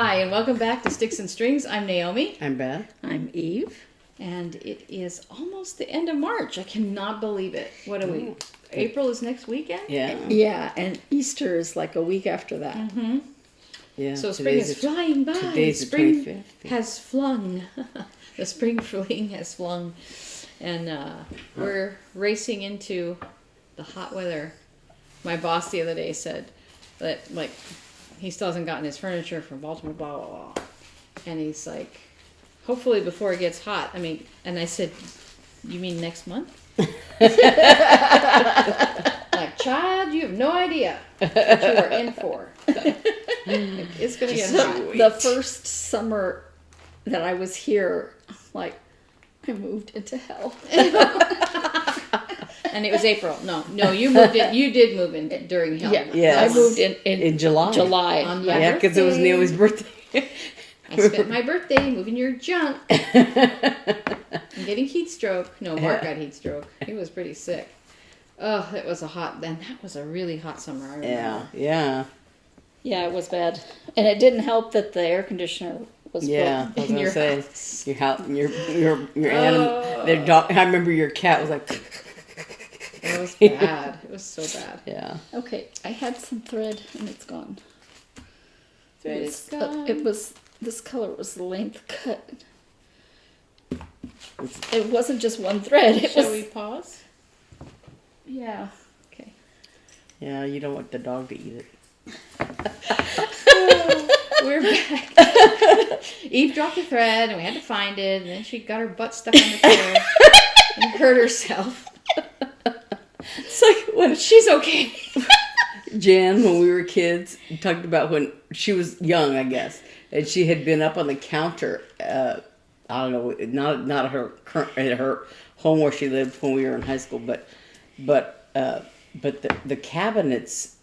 Hi, and welcome back to Sticks and Strings. I'm Naomi. I'm Beth. I'm Eve. And it is almost the end of March. I cannot believe it. What are we? April is next weekend? Yeah. Yeah, and Easter is like a week after that. Mm-hmm. Yeah. So spring is flying by. Today's spring the 25th. has flung. The spring fling has flung. And we're racing into the hot weather. My boss the other day said that, like, he still hasn't gotten his furniture from Baltimore, blah, blah, blah. And he's like, hopefully before it gets hot. I mean, and I said, you mean next month? Like, child, you have no idea what you are in for. It's going to get hot. The first summer that I was here, like, I moved into hell. And it was April. No, you moved in. You did move in during hell. Yeah, Yes. I moved in July. July. On my Yeah, because it was birthday. Naomi's birthday. I spent my birthday moving your junk and getting heat stroke. No, Mark got heat stroke. He was pretty sick. Oh, it was that was a really hot summer. I remember. Yeah. Yeah, it was bad. And it didn't help that the air conditioner was Yeah. broke. I was In gonna your say house. your house, your animal, their dog. I remember your cat was like. It was bad. It was so bad. Yeah. Okay, I had some thread and it's gone. Thread is gone. This color was the length cut. It wasn't just one thread. It Shall was, we pause? yeah. Okay. Yeah, you don't want the dog to eat it. We're back. Eve dropped the thread and we had to find it, and then she got her butt stuck on the chair and hurt herself. It's like when She's okay. Jan, when we were kids, talked about when she was young, I guess, and she had been up on the counter. I don't know, not at her home where she lived when we were in high school, but the cabinets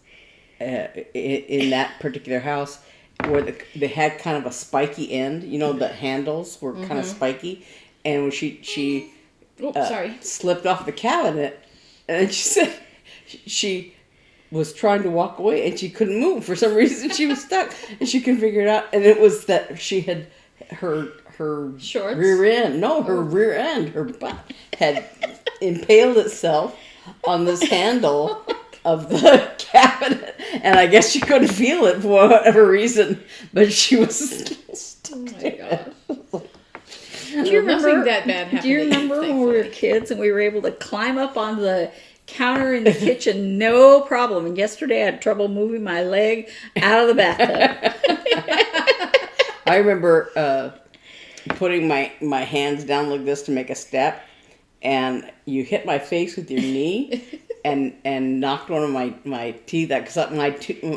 in that particular house where they had kind of a spiky end. You know, the handles were kind of spiky, and when she slipped off the cabinet, and she said she was trying to walk away and she couldn't move for some reason. She was stuck and she couldn't figure it out. And it was that she had her Shorts? rear end. No, her rear end, her butt had impaled itself on this handle of the cabinet. And I guess she couldn't feel it for whatever reason, but she was Oh my god. Do you remember Nothing that bad happened Do you to Eve, remember when we were thankfully. kids and we were able to climb up on the counter in the kitchen, no problem? And yesterday I had trouble moving my leg out of the bathtub. I remember putting my hands down like this to make a step, and you hit my face with your knee and knocked one of my teeth out, because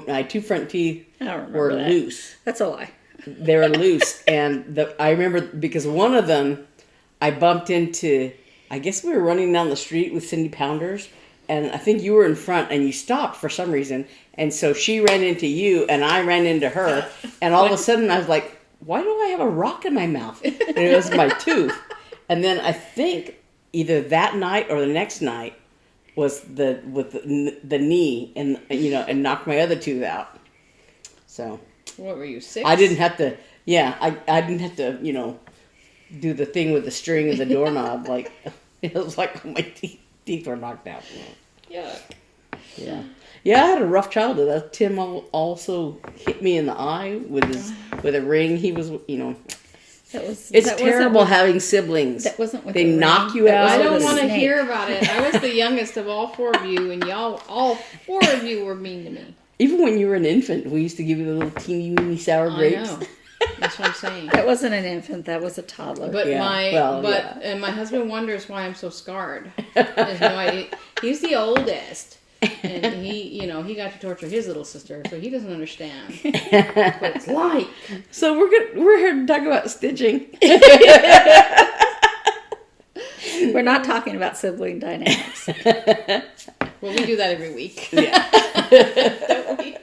my two front teeth I don't remember were that. loose. That's a lie. They were loose, and I remember because one of them I bumped into. I guess we were running down the street with Cindy Pounders, and I think you were in front, and you stopped for some reason, and so she ran into you, and I ran into her, and all of a sudden I was like, "Why do I have a rock in my mouth?" And it was my tooth. And then I think either that night or the next night was the knee, and and knocked my other tooth out. So. What were you, 6? I didn't have to. Yeah, I didn't have to. Do the thing with the string and the doorknob. Like it was like my teeth were knocked out. Yuck. Yeah, yeah. I had a rough childhood. Tim also hit me in the eye with a ring. He was, It's terrible having siblings. That wasn't with they the knock ring. you That out. I was don't with a want to snake. hear about it. I was the youngest of all 4 of you, and all 4 of you were mean to me. Even when you were an infant, we used to give you the little teeny weeny sour grapes. I know. That's what I'm saying. That wasn't an infant. That was a toddler. But Yeah, and my husband wonders why I'm so scarred. There's no idea. He's the oldest, and he got to torture his little sister, so he doesn't understand what it's like. So we're here to talk about stitching. We're not talking about sibling dynamics. Well, we do that every week. Yeah. Don't we?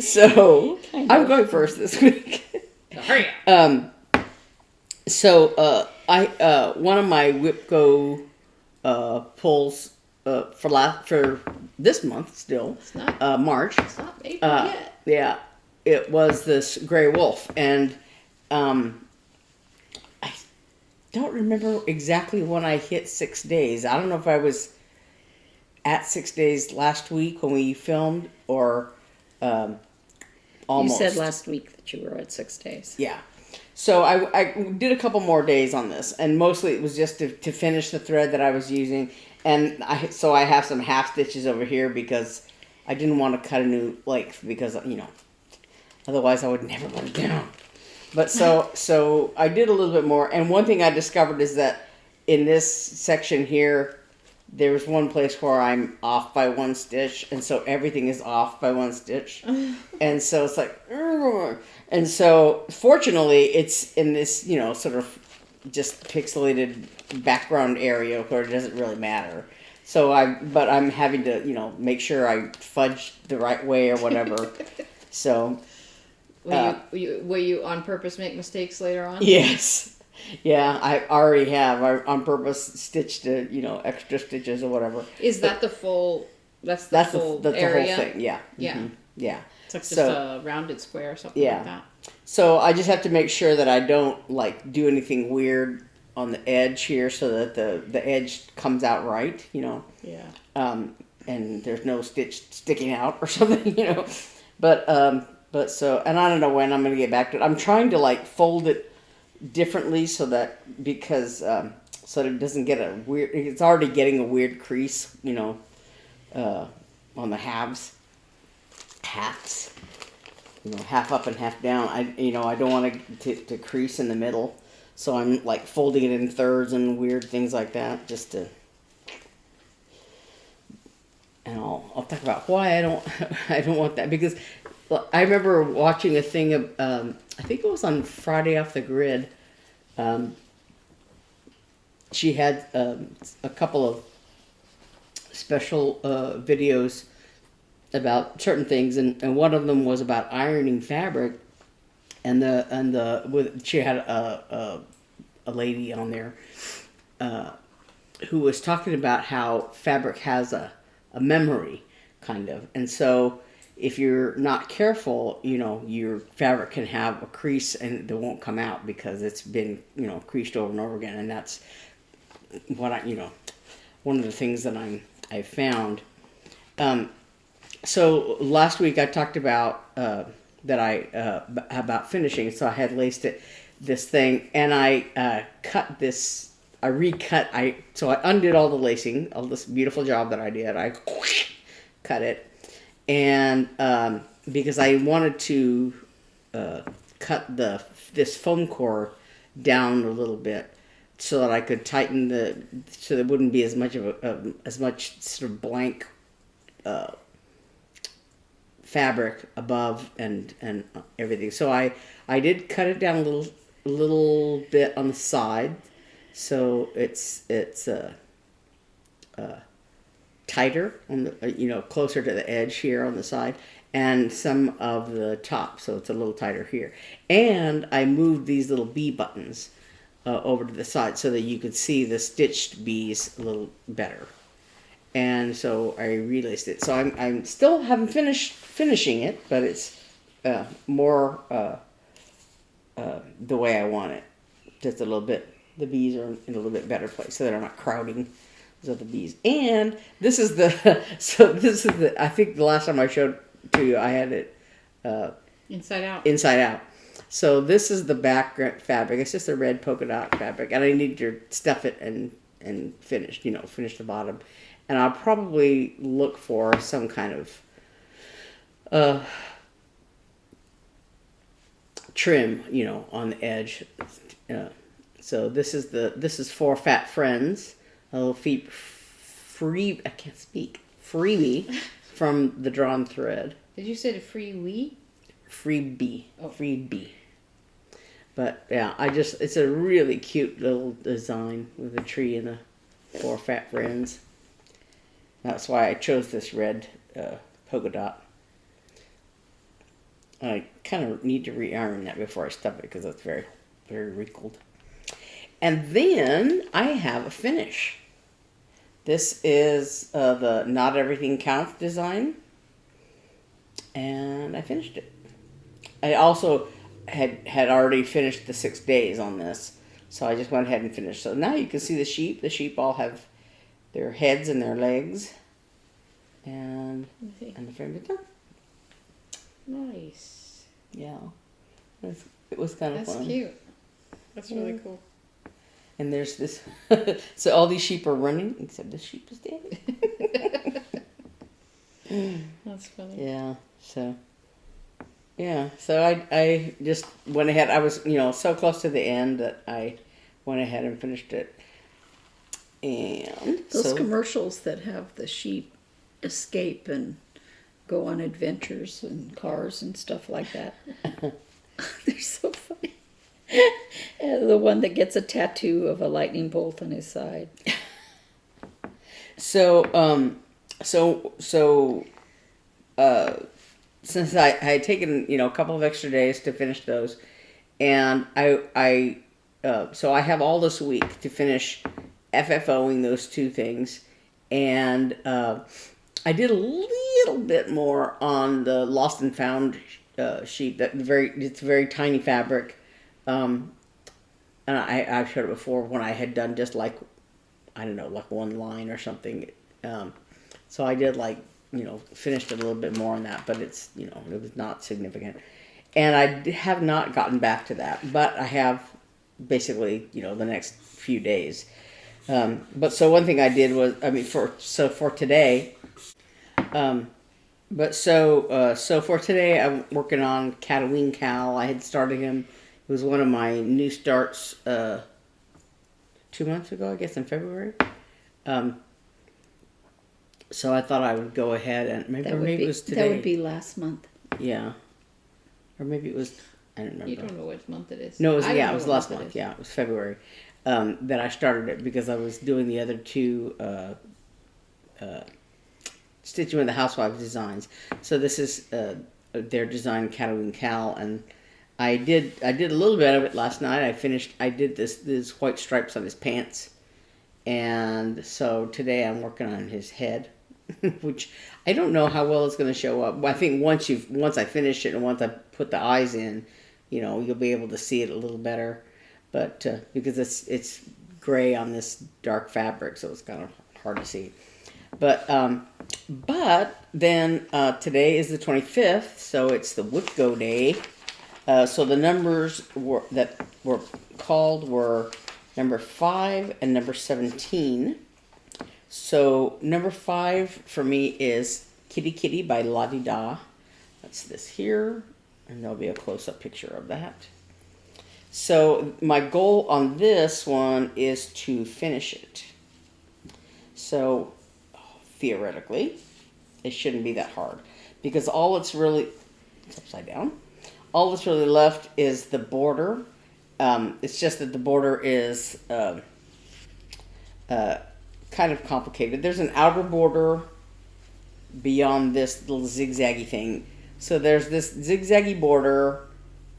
So Kind I'm of. going first this week. Hurry up. So I one of my WIP-GO pulls for this month still, It's not March. April yet. Yeah, it was this gray wolf, and I don't remember exactly when I hit 6 days. I don't know if I was at 6 days last week when we filmed, or almost. You said last week that you were at 6 days. Yeah. So I did a couple more days on this, and mostly it was just to finish the thread that I was using. And so I have some half stitches over here because I didn't want to cut a new length because, otherwise I would never put it down. But so I did a little bit more. And one thing I discovered is that in this section here, there was one place where I'm off by 1 stitch, and so everything is off by 1 stitch. And so it's like, "Urgh." And so fortunately it's in this, sort of just pixelated background area where it doesn't really matter. So but I'm having to, make sure I fudge the right way or whatever. So. Will you on purpose make mistakes later on? Yes. Yeah, I already have. I on purpose stitched, extra stitches or whatever. Is that the full? That's the full area? The whole thing. Yeah. Yeah. Mm-hmm. Yeah. It's like just a rounded square or something like that. So I just have to make sure that I don't do anything weird on the edge here, so that the edge comes out right. Yeah. And there's no stitch sticking out or something. But so, and I don't know when I'm going to get back to it. I'm trying to fold it differently so that so that it doesn't get a weird. It's already getting a weird crease, on the halves, half up and half down. I don't want to crease in the middle, so I'm folding it in thirds and weird things like that, just to. And I'll talk about why I don't want that, because I remember watching a thing of, I think it was on Friday Off the Grid. She had a couple of special videos about certain things, and one of them was about ironing fabric, and she had a lady on there who was talking about how fabric has a memory, kind of, and so if you're not careful, your fabric can have a crease and it won't come out because it's been, creased over and over again. And that's what one of the things that I found. So last week I talked about, about finishing. So I had laced this thing, and I cut this, I undid all the lacing, all this beautiful job that I did. I cut it. And because I wanted to cut this foam core down a little bit so that I could tighten so there wouldn't be as much sort of blank fabric above and everything. So I did cut it down a little bit on the side, so it's tighter on the closer to the edge here on the side, and some of the top, so it's a little tighter here. And I moved these little bee buttons over to the side so that you could see the stitched bees a little better. And so I relaced it. So I'm still haven't finishing it, but it's more the way I want it. Just a little bit. The bees are in a little bit better place, so they're not crowding those other bees. And this is I think the last time I showed to you, I had it inside out. Inside out. So this is the background fabric. It's just a red polka dot fabric, and I need to stuff it and finish the bottom. And I'll probably look for some kind of trim, on the edge. So this is for Fat Friends, a little freebie from the Drawn Thread. Did you say the freebie? Freebie. Oh. Freebie. But yeah, it's a really cute little design with a tree and the 4 Fat Friends. That's why I chose this red polka dot. I kind of need to re-iron that before I stuff it because it's very, very wrinkled. And then I have a finish. This is the Not Everything Counts design. And I finished it. I also had already finished the 6 days on this, so I just went ahead and finished. So now you can see the sheep. The sheep all have their heads and their legs, and the frame is done. Nice. Yeah, it was kind of fun. That's cute. That's really cool. And there's this, so all these sheep are running, except the sheep is dead. That's funny. Yeah, so I just went ahead. I was, so close to the end that I went ahead and finished it. And those commercials that have the sheep escape and go on adventures in cars and stuff like that. They're so funny. And the one that gets a tattoo of a lightning bolt on his side. So since I had taken, a couple of extra days to finish those, and so I have all this week to finish FFOing those two things, and I did a little bit more on the Lost and Found sheet. It's very tiny fabric, and I've showed it before when I had done just like, I don't know, like one line or something. So I did finished a little bit more on that, but it's, it was not significant. And I have not gotten back to that, but I have basically, the next few days. But so one thing I did was, for today, so for today I'm working on Cataween Cal. I had started him. It was one of my new starts 2 months ago, I guess in February. So I thought I would go ahead and maybe it was today. That would be last month. Yeah, or maybe it was. I don't remember. You don't know which month it is. No, it was last month. Yeah, it was February that I started it because I was doing the other two Stitching with the Housewives designs. So this is their design, Cataween Cal, and I did a little bit of it last night. I did this white stripes on his pants, and so today I'm working on his head, which I don't know how well it's going to show up. I think once I finish it and once I put the eyes in, you'll be able to see it a little better. But because it's gray on this dark fabric, so it's kind of hard to see. But then today is the 25th, so it's the WIP-GO day. So the numbers that were called were number 5 and number 17. So number 5 for me is Kitty Kitty by La Di Da. That's this here, and there'll be a close-up picture of that. So my goal on this one is to finish it. So theoretically, it shouldn't be that hard because it's upside down. All that's really left is the border. It's just that the border is kind of complicated. There's an outer border beyond this little zigzaggy thing. So there's this zigzaggy border,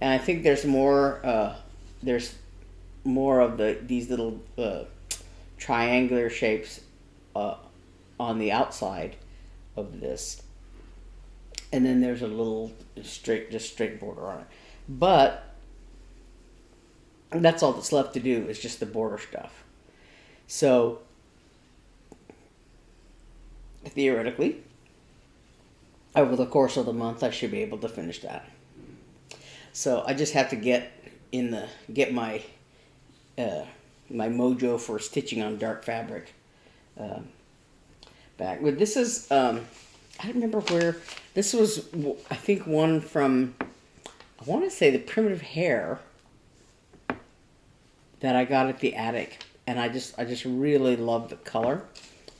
and I think there's more of these little triangular shapes on the outside of this. And then there's a little straight border on it. But that's all that's left to do is just the border stuff. So theoretically, over the course of the month, I should be able to finish that. So I just have to get my my mojo for stitching on dark fabric back. But this is I don't remember where this was. I think one from, I want to say the Primitive Hair that I got at the attic, and I just really love the color.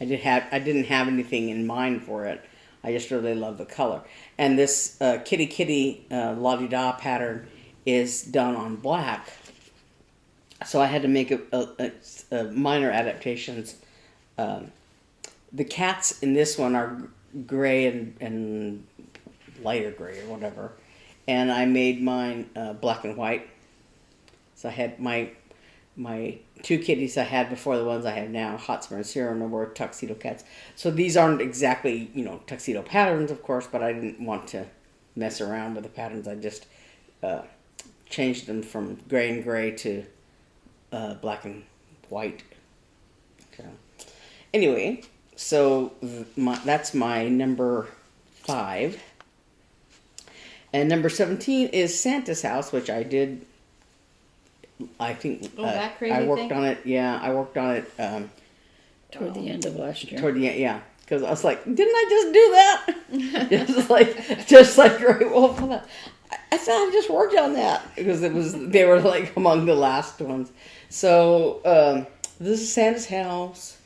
I didn't have anything in mind for it. I just really love the color. And this Kitty Kitty La Di Da pattern is done on black, so I had to make a minor adaptations. The cats in this one are gray and lighter gray or whatever, and I made mine black and white. So I had my two kitties I had before, the ones I have now, Hotspur and Serum, were tuxedo cats. So these aren't exactly tuxedo patterns, of course, but I didn't want to mess around with the patterns. I just changed them from gray and gray to black and white. So, anyway, so that's my number 5. And number 17 is Santa's House, which I did. I think that crazy I worked thing? on it. Yeah, I worked on it Toward the end of last year. toward the end. Yeah, because I was like, didn't I just do that? just like Great Wolf. I thought I just worked on that because they were like among the last ones. So this is Santa's House,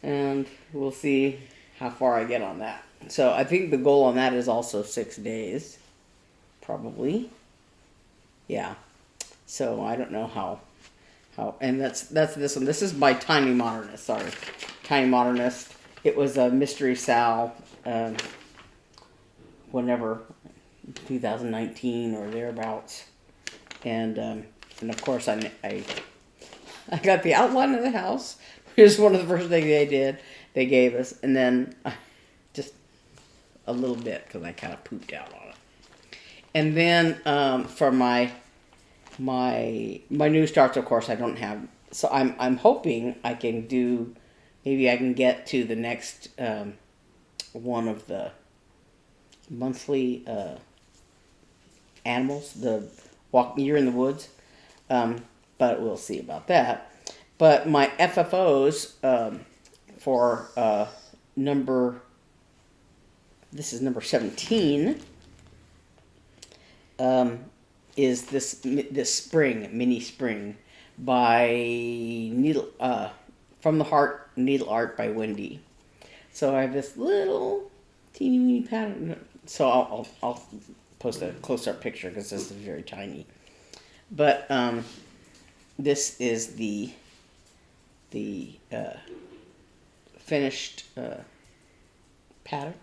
and we'll see how far I get on that. So I think the goal on that is also 6 days, probably. Yeah. So I don't know how, and that's this one. This is by Tiny Modernist. Sorry, Tiny Modernist. It was a mystery SAL, whenever, 2019 or thereabouts, and of course I got the outline of the house, which is one of the first things they gave us, and then just a little bit because I kind of pooped out on it, and then for my new starts, of course, I don't have. So I'm hoping I can do. Maybe I can get to the next one of the monthly animals, the Year in the Woods. But we'll see about that. But my FFOs for this is number 17. Is this mini spring by From the Heart Needle Art by Wendy. So I have this little teeny weeny pattern. So I'll post a close-up picture because this is very tiny. But this is the finished pattern.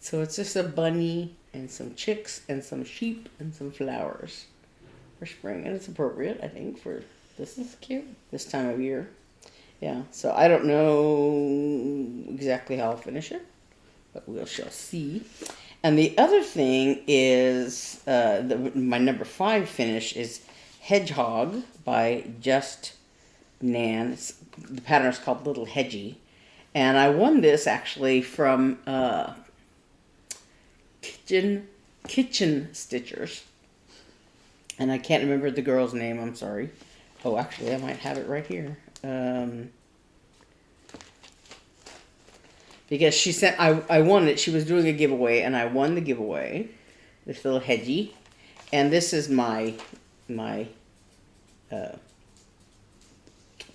So it's just a bunny and some chicks and some sheep and some flowers for spring, and it's appropriate, I think, for That's cute. this time of year. Yeah, so I don't know exactly how I'll finish it, but we shall see. And the other thing is my number 5 finish is Hedgehog by Just Nan. The pattern is called Little Hedgie, and I won this actually from Kitchen Stitchers, and I can't remember the girl's name. I'm sorry. Oh, actually, I might have it right here. Because she sent, I won it. She was doing a giveaway, and I won the giveaway. This little hedgie, and this is my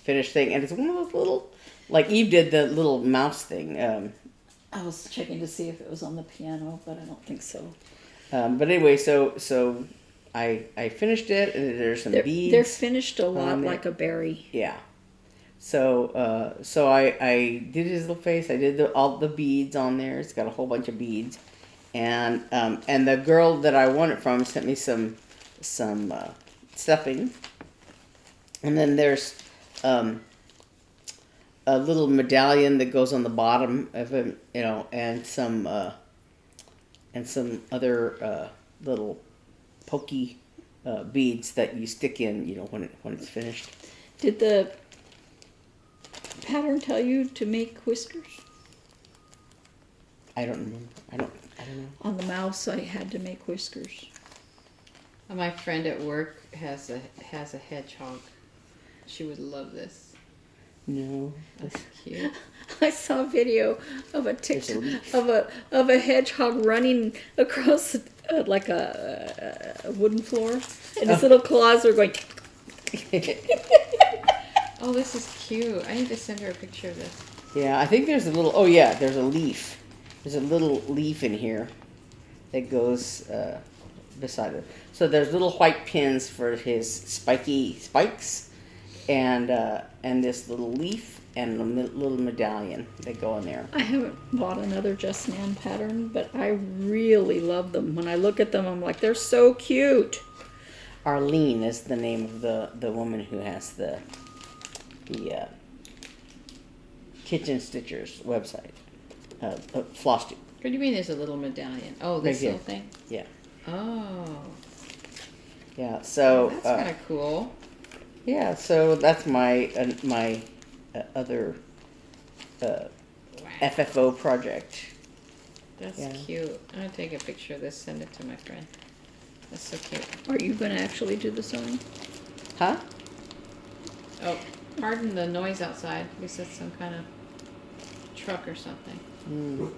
finished thing, and it's one of those little, like Eve did the little mouse thing. I was checking to see if it was on the piano, but I don't think so. But anyway, so I finished it, and there's some beads. They're finished a lot like a berry. Yeah. So I did his little face. I did all the beads on there. It's got a whole bunch of beads, and the girl that I won it from sent me some stuffing, and then there's a little medallion that goes on the bottom of it, and some other little pokey beads that you stick in, when it's finished. Did the pattern tell you to make whiskers? I don't remember. I don't know. On the mouse, I had to make whiskers. My friend at work has a hedgehog. She would love this. No. That's cute. I saw a video of of a hedgehog running across like a wooden floor, and his little claws are going. Oh, this is cute. I need to send her a picture of this. Yeah, I think there's a little. Oh yeah, there's a leaf. There's a little leaf in here that goes beside it. So there's little white pins for his spiky spikes, and this little leaf and a little medallion that go in there. I haven't bought another Just Nan pattern, but I really love them. When I look at them, I'm like, they're so cute. Arlene is the name of the woman who has the Kitchen Stitchers website. Floss. What do you mean there's a little medallion? Oh, this Right here. little thing? Yeah. Oh. Yeah. So That's kind of cool. yeah. So that's my other Wow. FFO project. That's Yeah. cute. I'm gonna take a picture of this, send it to my friend. That's so cute. Are you going to actually do the sewing? Huh? Oh, pardon the noise outside. At least it's some kind of truck or something. Mm.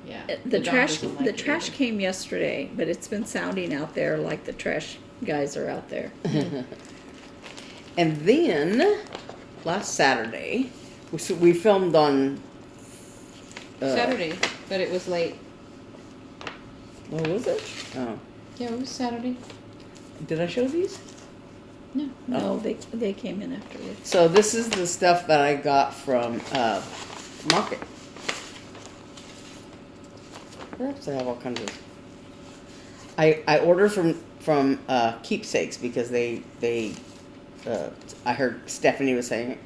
Yeah. The dog trash doesn't like the it trash either. came yesterday, but it's been sounding out there like the trash guys are out there. And then last Saturday, we filmed on Saturday, but it was late. What was it? Oh, Yeah, it was Saturday. did I show these? No. No, they came in afterwards. So this is the stuff that I got from Market. Perhaps I have all kinds of. I ordered from Keepsakes because they I heard Stephanie was saying,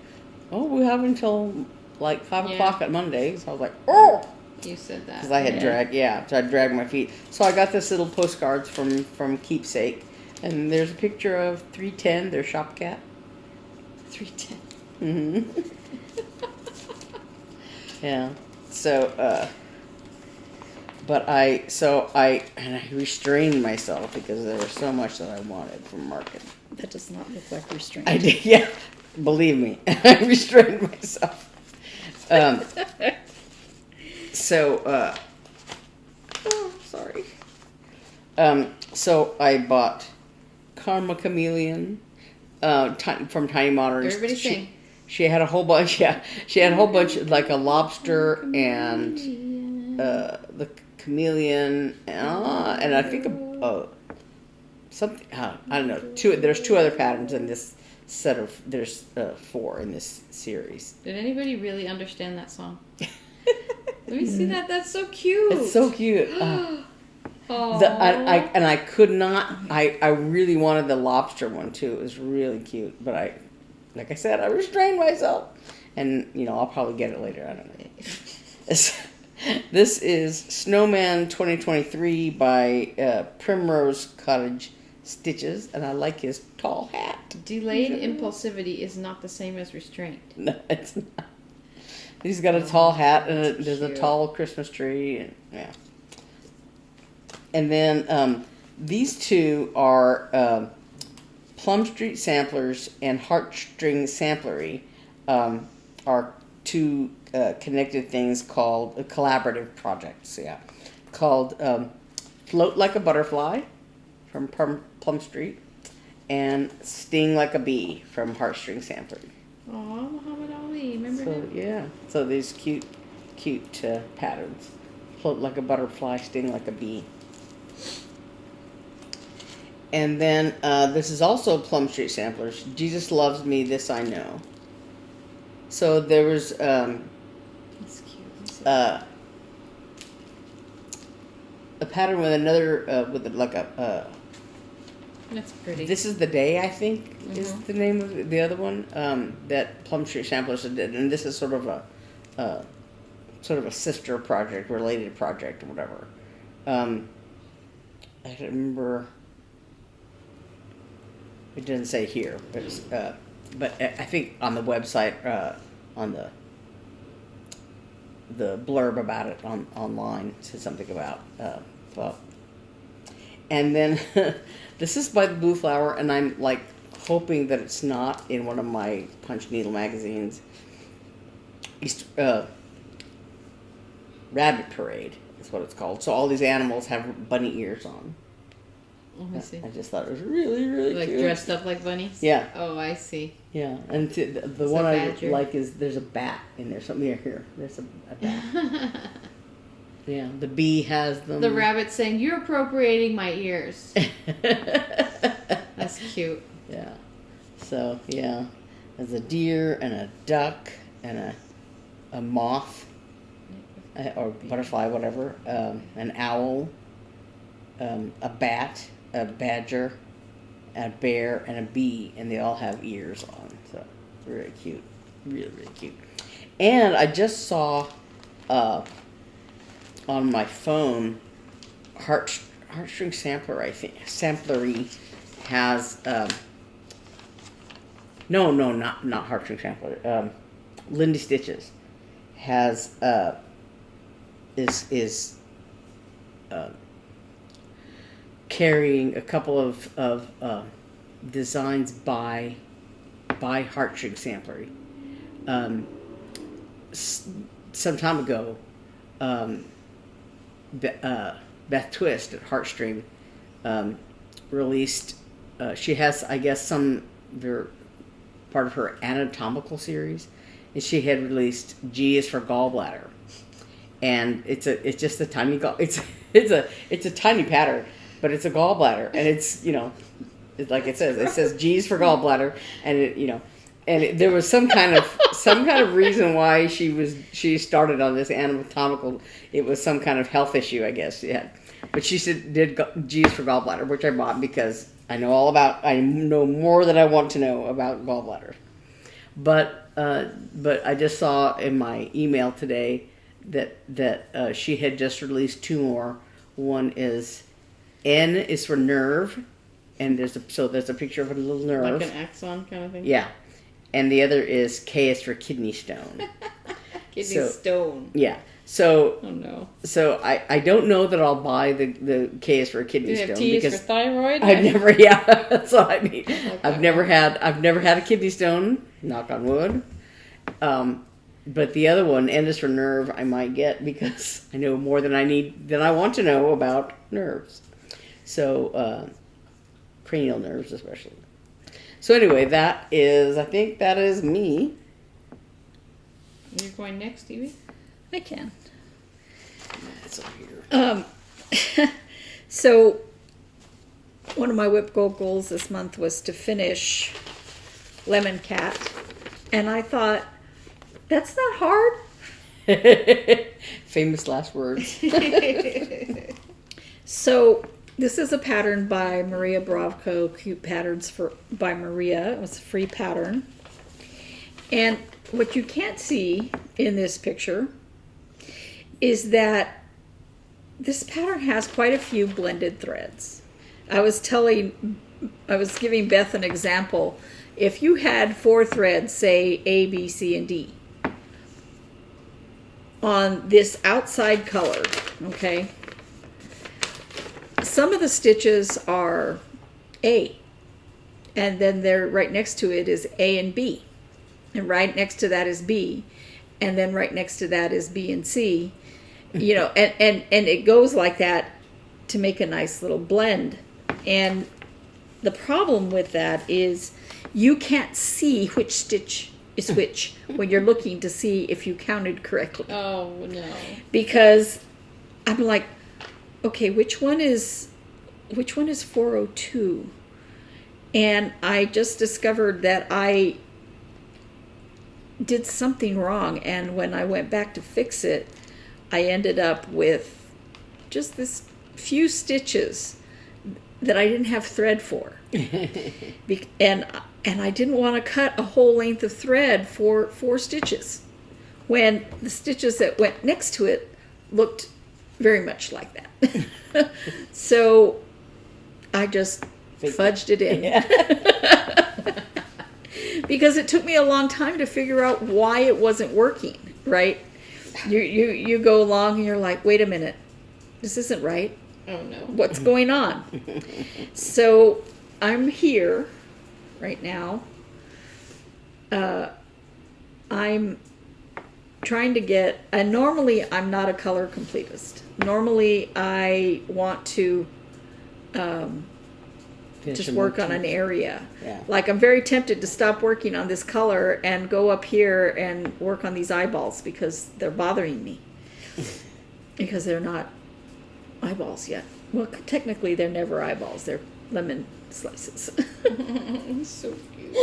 oh, we have until like 5 o'clock at Monday. So I was like, oh. You said that. Because I had so I dragged my feet. So I got this little postcards from Keepsake, and there's a picture of 310, their shop cat. 310. Yeah. So, but I restrained myself because there was so much that I wanted from Market. That does not look like restraint. I did, yeah. Believe me, I restrained myself. Sorry. So I bought Karma Chameleon from Tiny Moderns. Everybody sing. She had a whole bunch. Yeah, she had a whole bunch, like a lobster and the chameleon, and I think something. I don't know. There's 2 other patterns in this set of. There's 4 in this series. Did anybody really understand that song? Let me see that. That's so cute. It's so cute. I could not. I really wanted the lobster one too. It was really cute, but like I said, I restrained myself, and I'll probably get it later. I don't know. This is Snowman 2023 by Primrose Cottage Stitches, and I like his tall hat. Delayed impulsivity is not the same as restraint. No, it's not. He's got a tall hat, and there's cute. a tall Christmas tree, and yeah. And then these 2 are Plum Street Samplers and Heartstring Samplery are 2 connected things called collaborative projects. Yeah, called Float Like a Butterfly from Plum Street and Sting Like a Bee from Heartstring Samplery. Aw, Muhammad Ali, remember So him? yeah, so these cute patterns. Float like a butterfly, sting like a bee. And then this is also Plum Street Samplers. Jesus Loves Me, This I Know. So there was That's cute. a pattern with another with like a. That's pretty. This is the Day, I think, is the name of the other one that Plum Street Samplers did, and this is sort of a sister project, related project, or whatever. I don't remember. It didn't say here, but I think on the website, on the blurb about it online, said something about. And then this is by the Blue Flower, and I'm like hoping that it's not in one of my Punch Needle magazines. Rabbit Parade is what it's called. So all these animals have bunny ears on. Let me see. I just thought it was really, really Like cute. dressed up like bunnies? Yeah. Oh, I see. Yeah, and the It's one a I badger. like is there's a bat in there. Something here. There's a bat. Yeah, the bee has them. The rabbit saying, "You're appropriating my ears." That's cute. Yeah. So yeah, there's a deer and a duck and a moth or butterfly, whatever. An owl, a bat, a badger, a bear, and a bee, and they all have ears on. So really cute, really really cute. And I just saw on my phone Heartstring Sampler, I think, Samplery, has no, not Heartstring Sampler. Lindy Stitches has is carrying a couple of designs by Heartstring Sampler. Some time ago, Beth Twist at Heartstring released. She has, I guess, part of her anatomical series, and she had released G is for Gallbladder, and it's just a tiny it's a tiny pattern, but it's a gallbladder, and it's like it says G is for gallbladder, and there was some kind of reason why she started on this anatomical. It was some kind of health issue, I guess. Yeah, but she did G's for gallbladder, which I bought because I know more than I want to know about gallbladder. But I just saw in my email today that she had just released 2 more. One is N is for nerve, and there's a picture of a little nerve, like an axon kind of thing. Yeah. And the other is K is for kidney stone. Kidney stone. Yeah. So. Oh no. So I don't know that I'll buy the K is for kidney stone. T is for thyroid. I've never. Yeah. That's what I mean. I've never had a kidney stone. Knock on wood. But the other one, N is for nerve, I might get because I know more than I want to know about nerves. So cranial nerves especially. So anyway, I think that is me. You're going next, Evie? I can. That's over here. So one of my WIP-GO goals this month was to finish Lemon Cat, and I thought, that's not hard. Famous last words. So this is a pattern by Maria Bravko, Cute Patterns by Maria. It was a free pattern. And what you can't see in this picture is that this pattern has quite a few blended threads. I was giving Beth an example. If you had 4 threads, say A, B, C, and D, on this outside color, okay, some of the stitches are A, and then they're right next to it is A and B, and right next to that is B, and then right next to that is B and C, and it goes like that to make a nice little blend. And the problem with that is you can't see which stitch is which when you're looking to see if you counted correctly. Oh no! Because I'm like, okay, which one is 402? And I just discovered that I did something wrong, and when I went back to fix it, I ended up with just this few stitches that I didn't have thread for. And I didn't want to cut a whole length of thread for 4 stitches when the stitches that went next to it looked very much like that. So I just fudged it in. Yeah. Because it took me a long time to figure out why it wasn't working, right? You go along and you're like, wait a minute, this isn't right. Oh no. What's going on? So I'm here right now. I'm trying to get, and normally I'm not a color completist. Normally I want to just work on an area. Yeah. Like I'm very tempted to stop working on this color and go up here and work on these eyeballs because they're bothering me. Because they're not eyeballs yet. Well, technically they're never eyeballs. They're lemon slices. So cute.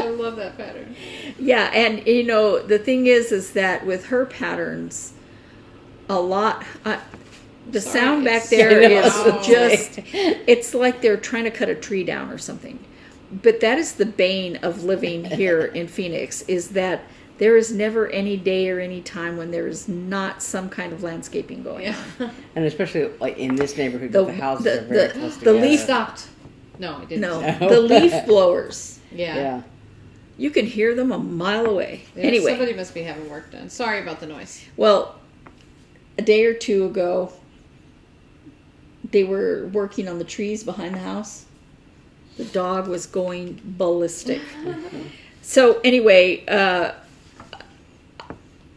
I love that pattern. Yeah, and the thing is that with her patterns, a lot... the sound back there is just... It's like they're trying to cut a tree down or something. But that is the bane of living here in Phoenix, is that there is never any day or any time when there is not some kind of landscaping going on. And especially like in this neighborhood, the houses are very close the together. leaf Stopped. No, I didn't. No, No. the leaf blowers. Yeah. Yeah. You can hear them a mile away. Yeah, Anyway, somebody must be having work done. Sorry about the noise. well, a day or two ago, they were working on the trees behind the house. The dog was going ballistic. So anyway,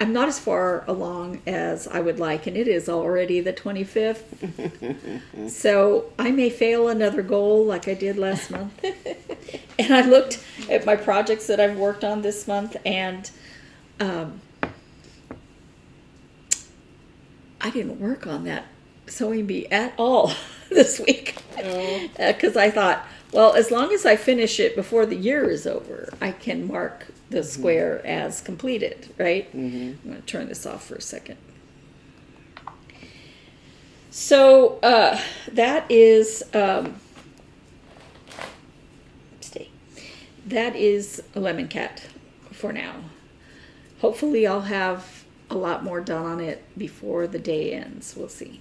I'm not as far along as I would like, and it is already the 25th. So I may fail another goal like I did last month. And I looked at my projects that I've worked on this month, and I didn't work on that sewing bee at all this week. Because I thought, well, as long as I finish it before the year is over, I can mark the square as completed, right? I'm going to turn this off for a second. So that is that is a lemon cat for now. Hopefully I'll have a lot more done on it before the day ends. We'll see.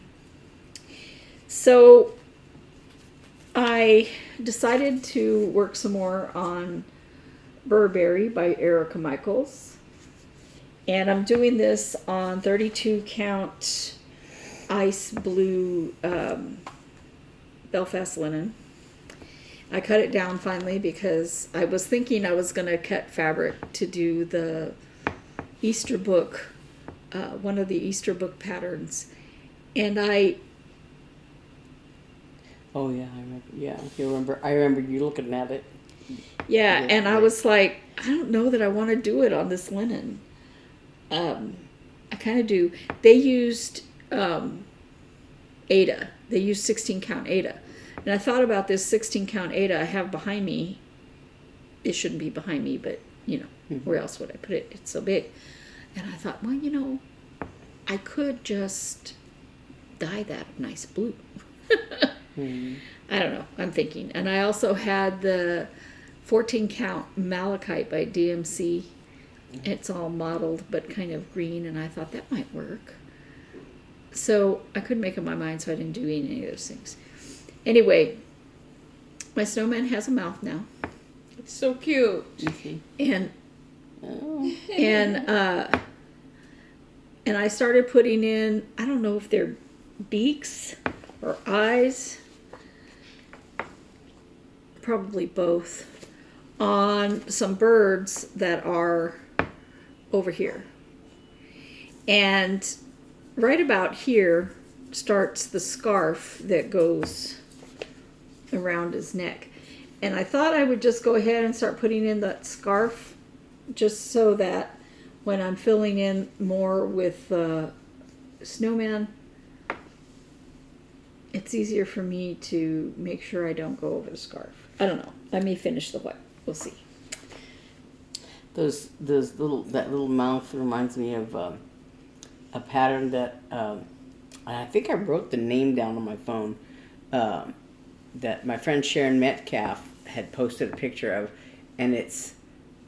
So I decided to work some more on Burberry by Erica Michaels. And I'm doing this on 32 count ice blue Belfast linen. I cut it down finally because I was thinking I was going to cut fabric to do the Easter book, one of the Easter book patterns. And Oh yeah, I remember. Yeah, you remember. I remember you looking at it. yeah, and I was like, I don't know that I want to do it on this linen. I kind of do. They used Ada. They used 16 count Ada. And I thought about this 16 count Ada I have behind me. It shouldn't be behind me, but you know, where else would I put it? It's so big. And I thought, well, you know, I could just dye that a nice blue. I don't know. I'm thinking. And I also had the 14 count Malachite by DMC. It's all mottled but kind of green, and I thought that might work. So I couldn't make up my mind, so I didn't do any of those things. Anyway, my snowman has a mouth now. It's so cute. And and I started putting in, I don't know if they're beaks or eyes, probably both, on some birds that are over here. And right about here starts the scarf that goes around his neck. And I thought I would just go ahead and start putting in that scarf just so that when I'm filling in more with the snowman, it's easier for me to make sure I don't go over the scarf. I don't know. I may finish the white. We'll see. That little mouth reminds me of a pattern that I think I wrote the name down on my phone that my friend Sharon Metcalf had posted a picture of, and it's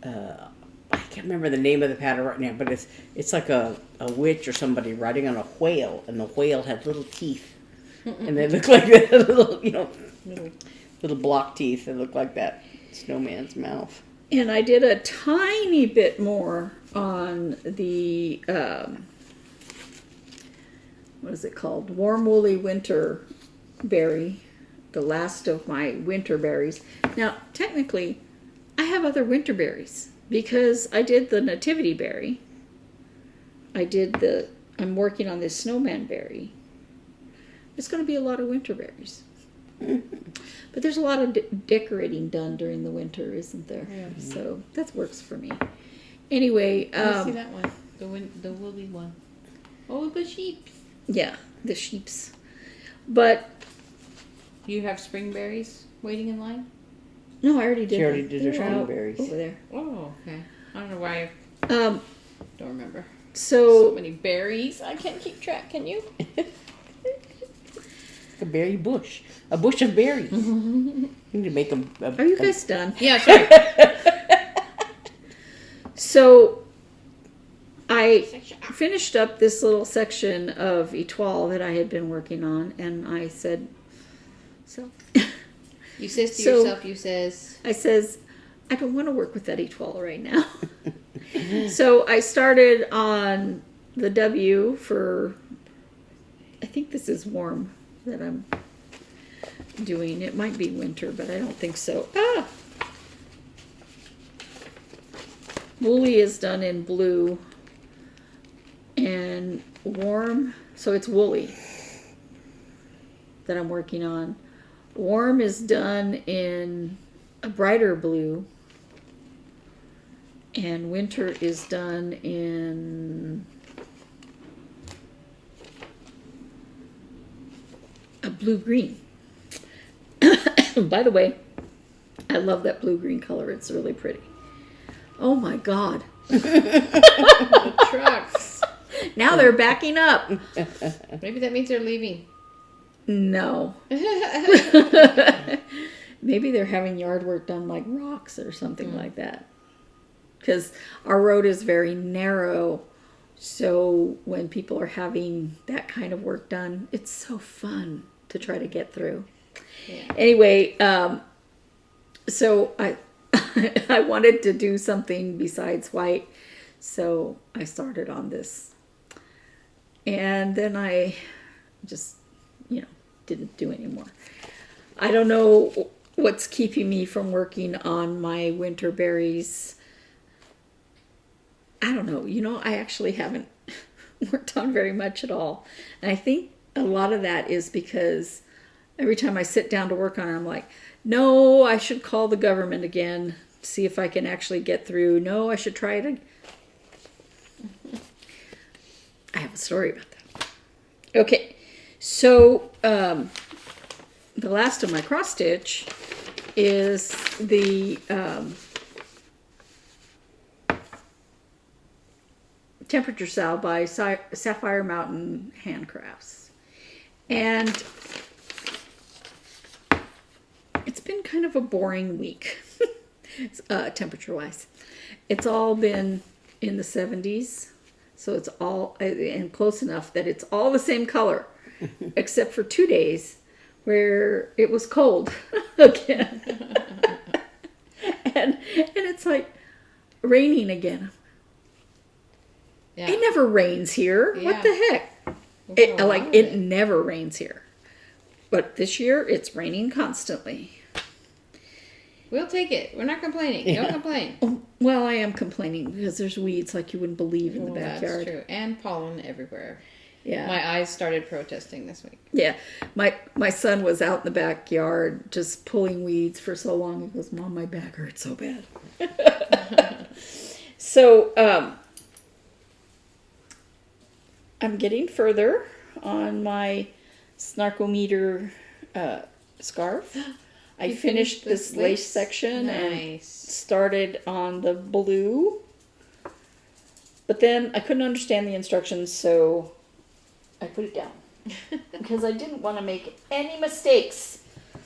I can't remember the name of the pattern right now, but it's like a witch or somebody riding on a whale, and the whale had little teeth, and they look like that little block teeth that look like that snowman's mouth. And I did a tiny bit more on the what is it called? Warm Woolly Winter Berry, the last of my winter berries. Now, technically, I have other winter berries because I did the nativity berry. I'm working on this snowman berry. It's going to be a lot of winter berries. But there's a lot of decorating done during the winter, isn't there? Yeah. So that works for me. Anyway. I see that one. The woolly one. Oh, the sheep. Yeah, the sheeps. But you have spring berries waiting in line? No, I already did. She already did her spring berries. Over there. Oh, okay. I don't know why I don't remember. So many berries. I can't keep track, can you? A berry bush. A bush of berries. You need to make them. Are you guys done? Yeah, sorry. So I finished up this little section of etoile that I had been working on, and I said, so You says to So- yourself, you says, I says, I don't want to work with that E12 right now. So I started on the W for, I think this is warm that I'm doing. It might be winter, but I don't think so. Ah! Woolly is done in blue and warm, so it's woolly that I'm working on. Warm is done in a brighter blue, and winter is done in a blue-green. By the way, I love that blue-green color. It's really pretty. Oh my God. the trucks. Now they're backing up. Maybe that means they're leaving. No. Maybe they're having yard work done like rocks or something like that. Because our road is very narrow. So when people are having that kind of work done, it's so fun to try to get through. Yeah. Anyway, so I I wanted to do something besides white. So I started on this. And then I just, didn't do anymore. I don't know what's keeping me from working on my winter berries. I don't know. I actually haven't worked on very much at all. And I think a lot of that is because every time I sit down to work on it, I'm like, no, I should call the government again, see if I can actually get through. No, I should try it. I have a story about that. Okay, so the last of my cross stitch is the Temperature SAL by Sapphire Mountain Handcrafts. And it's been kind of a boring week, temperature-wise. It's all been in the 70s, so it's all, and close enough that it's all the same color, except for 2 days where it was cold again. and it's like raining again. Yeah. It never rains here. Yeah. What the heck? It never rains here. But this year, it's raining constantly. We'll take it. We're not complaining. Don't complain. Oh, well, I am complaining because there's weeds like you wouldn't believe in the backyard. That's true. And pollen everywhere. Yeah. My eyes started protesting this week. Yeah. My son was out in the backyard just pulling weeds for so long. He goes, Mom, my back hurts so bad. So, I'm getting further on my Snarkometer scarf. I finished this lace section and Nice. started on the blue. But then I couldn't understand the instructions, so I put it down. Because I didn't want to make any mistakes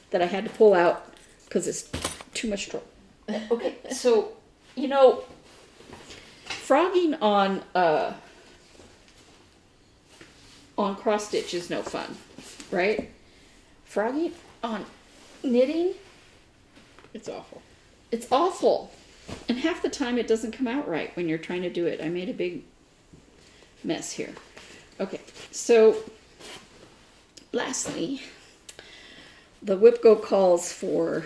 that I had to pull out because it's too much trouble. Okay, so, frogging on cross stitch is no fun, right? Frogging on knitting, It's awful. it's awful. And half the time it doesn't come out right when you're trying to do it. I made a big mess here. Okay, so lastly, the WIP-GO calls for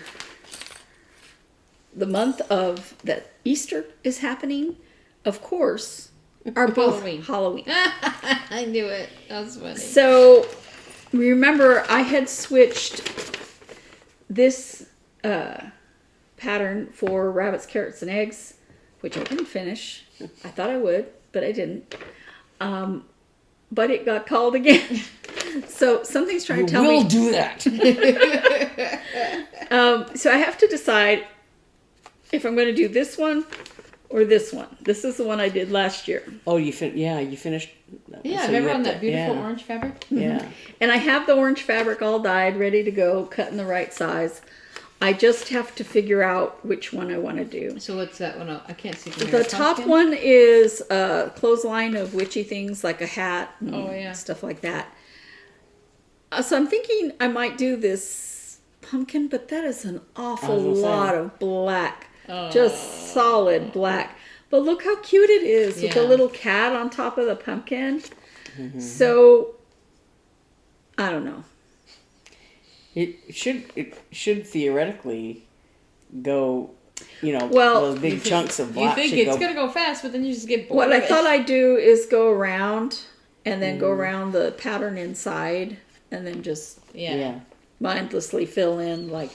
the month of that Easter is happening. Of course, are both Halloween. I knew it. That was funny. So, remember, I had switched this pattern for rabbits, carrots, and eggs, which I didn't finish. I thought I would, but I didn't. But it got called again. So, something's trying to tell me. We'll do that. So, I have to decide if I'm going to do this one or this one. This is the one I did last year. Oh, you finished. Yeah, so remember you on have that to- beautiful yeah. orange fabric? Yeah. And I have the orange fabric all dyed, ready to go, cut in the right size. I just have to figure out which one I want to do. So what's that one? I can't see from The here. top Pumpkin? one is a clothesline of witchy things like a hat and Oh, yeah. stuff like that. So I'm thinking I might do this pumpkin, but that is an awful I was gonna say. lot of black. Just solid black. But look how cute it is with the Yeah. little cat on top of the pumpkin. So, I don't know. It should theoretically go, Well, those big chunks of You black think should it's go. gonna go fast, but then you just get bored. What I of it. thought I'd do is go around and then go around the pattern inside and then just Yeah. mindlessly fill in like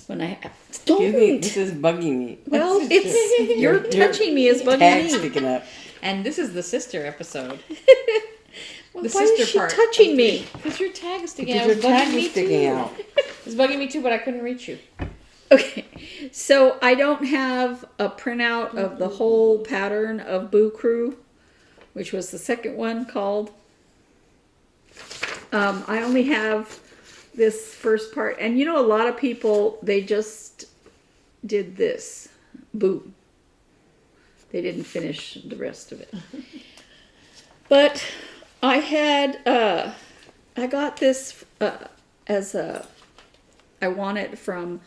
when I Excuse me, don't. this is bugging me. Well, it's you're touching me is bugging Tag me. sticking up. And this is the sister episode. Well, The why is sister she part. touching me? Because your tag is sticking out. Because your It was tag bugging is me sticking too. out. It was bugging me too, but I couldn't reach you. Okay, so I don't have a printout of the whole pattern of Boo Crew, which was the second one called. I only have this first part, and a lot of people, they just did this, Boo. They didn't finish the rest of it. But I had, I got this as a, I won it from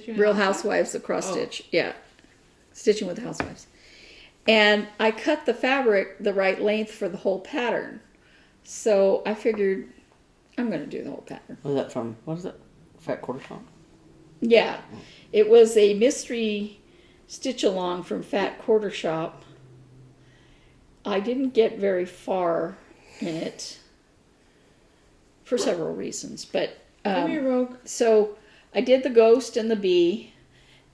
Real Housewives of Cross Stitch. Yeah. Stitching with the Housewives. And I cut the fabric the right length for the whole pattern. So I figured I'm going to do the whole pattern. Was that from, what is it? Fat Quarter Shop? Yeah. It was a mystery stitch-along from Fat Quarter Shop. I didn't get very far in it for several reasons. But Come here, Rogue. so I did the ghost and the bee,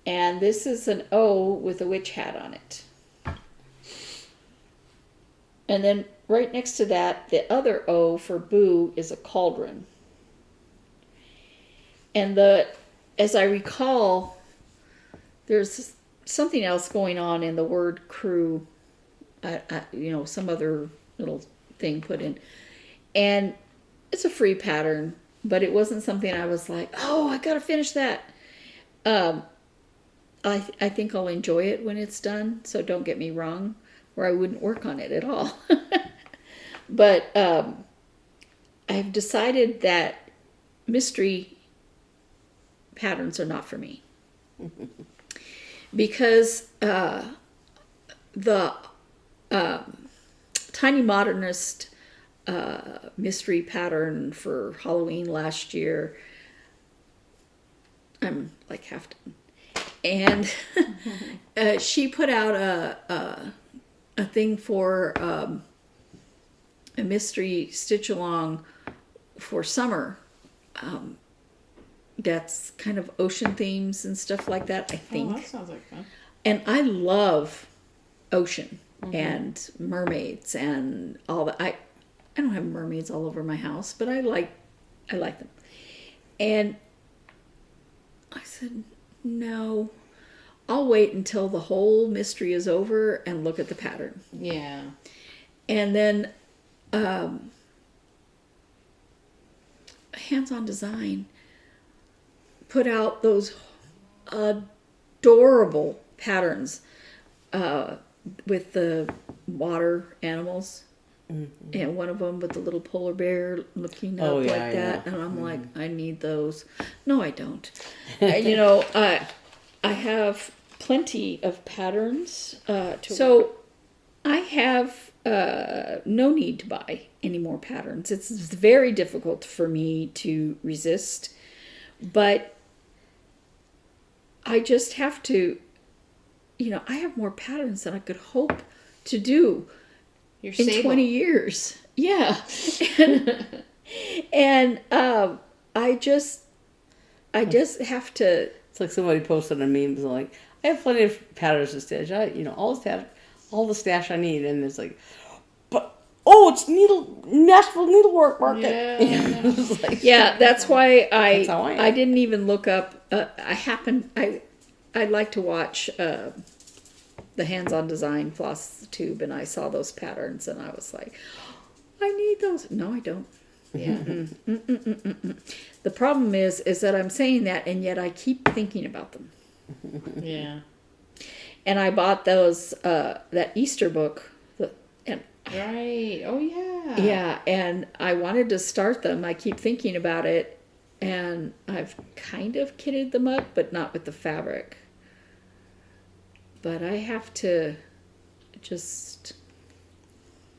and this is an O with a witch hat on it. And then right next to that, the other O for Boo is a cauldron. And as I recall, there's something else going on in the word crew. Some other little thing put in. And it's a free pattern, but it wasn't something I was like, oh, I gotta finish that. I think I'll enjoy it when it's done, so don't get me wrong, or I wouldn't work on it at all. But I've decided that mystery patterns are not for me. Because the Tiny Modernist mystery pattern for Halloween last year, I'm like half done. And she put out a thing for a mystery stitch-along for summer. That's kind of ocean themes and stuff like that, I think. Oh, that sounds like fun. And I love ocean and mermaids and all that. I don't have mermaids all over my house, but I like them. And I said, no, I'll wait until the whole mystery is over and look at the pattern. Yeah. And then Hands-On Design put out those adorable patterns with the water animals. Mm-hmm. And one of them with the little polar bear looking up like that. And I'm like, I need those. No, I don't. I have plenty of patterns. So I have no need to buy any more patterns. It's very difficult for me to resist. But I just have to, I have more patterns than I could hope to do in 20 years. Yeah. And I just have to. It's like somebody posted a meme like, I have plenty of patterns to stitch. All the stash I need. And it's like, but, it's Nashville Needlework Market. Yeah. Yeah, that's why That's how I am. I didn't even look up. I like to watch the Hands-On Design Floss Tube, and I saw those patterns, and I was like, I need those. No, I don't. Yeah. The problem is that I'm saying that, and yet I keep thinking about them. Yeah. And I bought those that Easter book, and Right. Oh yeah. Yeah, and I wanted to start them. I keep thinking about it, and I've kind of kitted them up, but not with the fabric. But I have to just...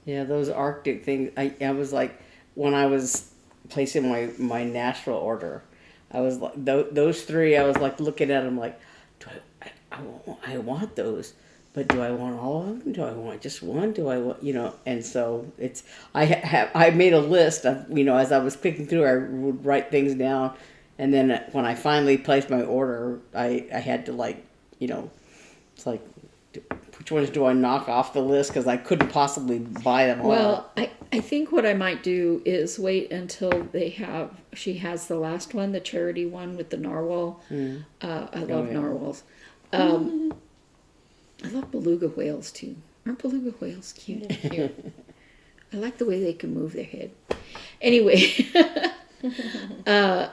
Yeah, those Arctic things. I was like, when I was placing my Nashville order, I was like, those three, I was like looking at them like, do I want those, but do I want all of them? Do I want just one? Do I want, and so it's, I made a list of, as I was picking through, I would write things down. And then when I finally placed my order, I had to like, it's like, which ones do I knock off the list? Because I couldn't possibly buy them all. Well, I think what I might do is wait until she has the last one, the charity one with the narwhal. I love narwhals. I love beluga whales too. Aren't beluga whales cute? Cute. I like the way they can move their head. Anyway, I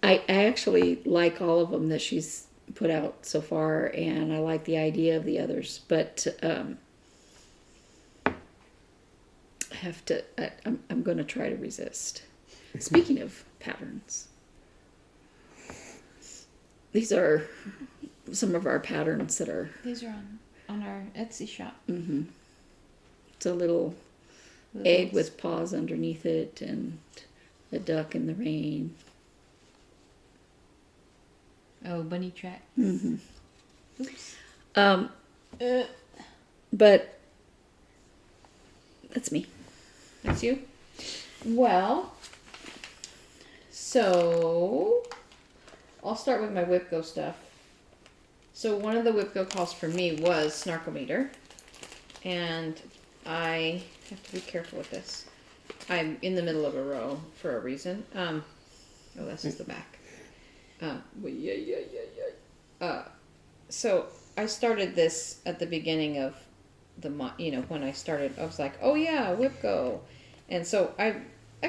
actually like all of them that she's put out so far, and I like the idea of the others, but I have to. I'm going to try to resist. Speaking of patterns, these are some of our patterns that are. These are on our Etsy shop. Mm-hmm. It's a little egg with paws underneath it, and a duck in the rain. Oh, bunny track. Mm-hmm. Oops. But that's me. That's you? Well, so I'll start with my WIP-GO stuff. So one of the WIP-GO calls for me was Snarkometer. And I have to be careful with this. I'm in the middle of a row for a reason. Oh, this is the back. So I started this at the beginning of the month, when I started, I was like, oh yeah, WIP-GO. And so I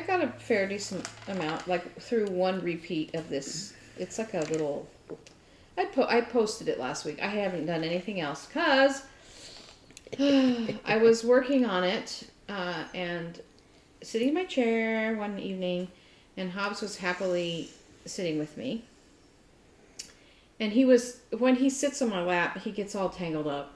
got a fair decent amount, like through one repeat of this. It's like a little, I posted it last week. I haven't done anything else because I was working on it and sitting in my chair one evening, and Hobbs was happily sitting with me. And when he sits on my lap, he gets all tangled up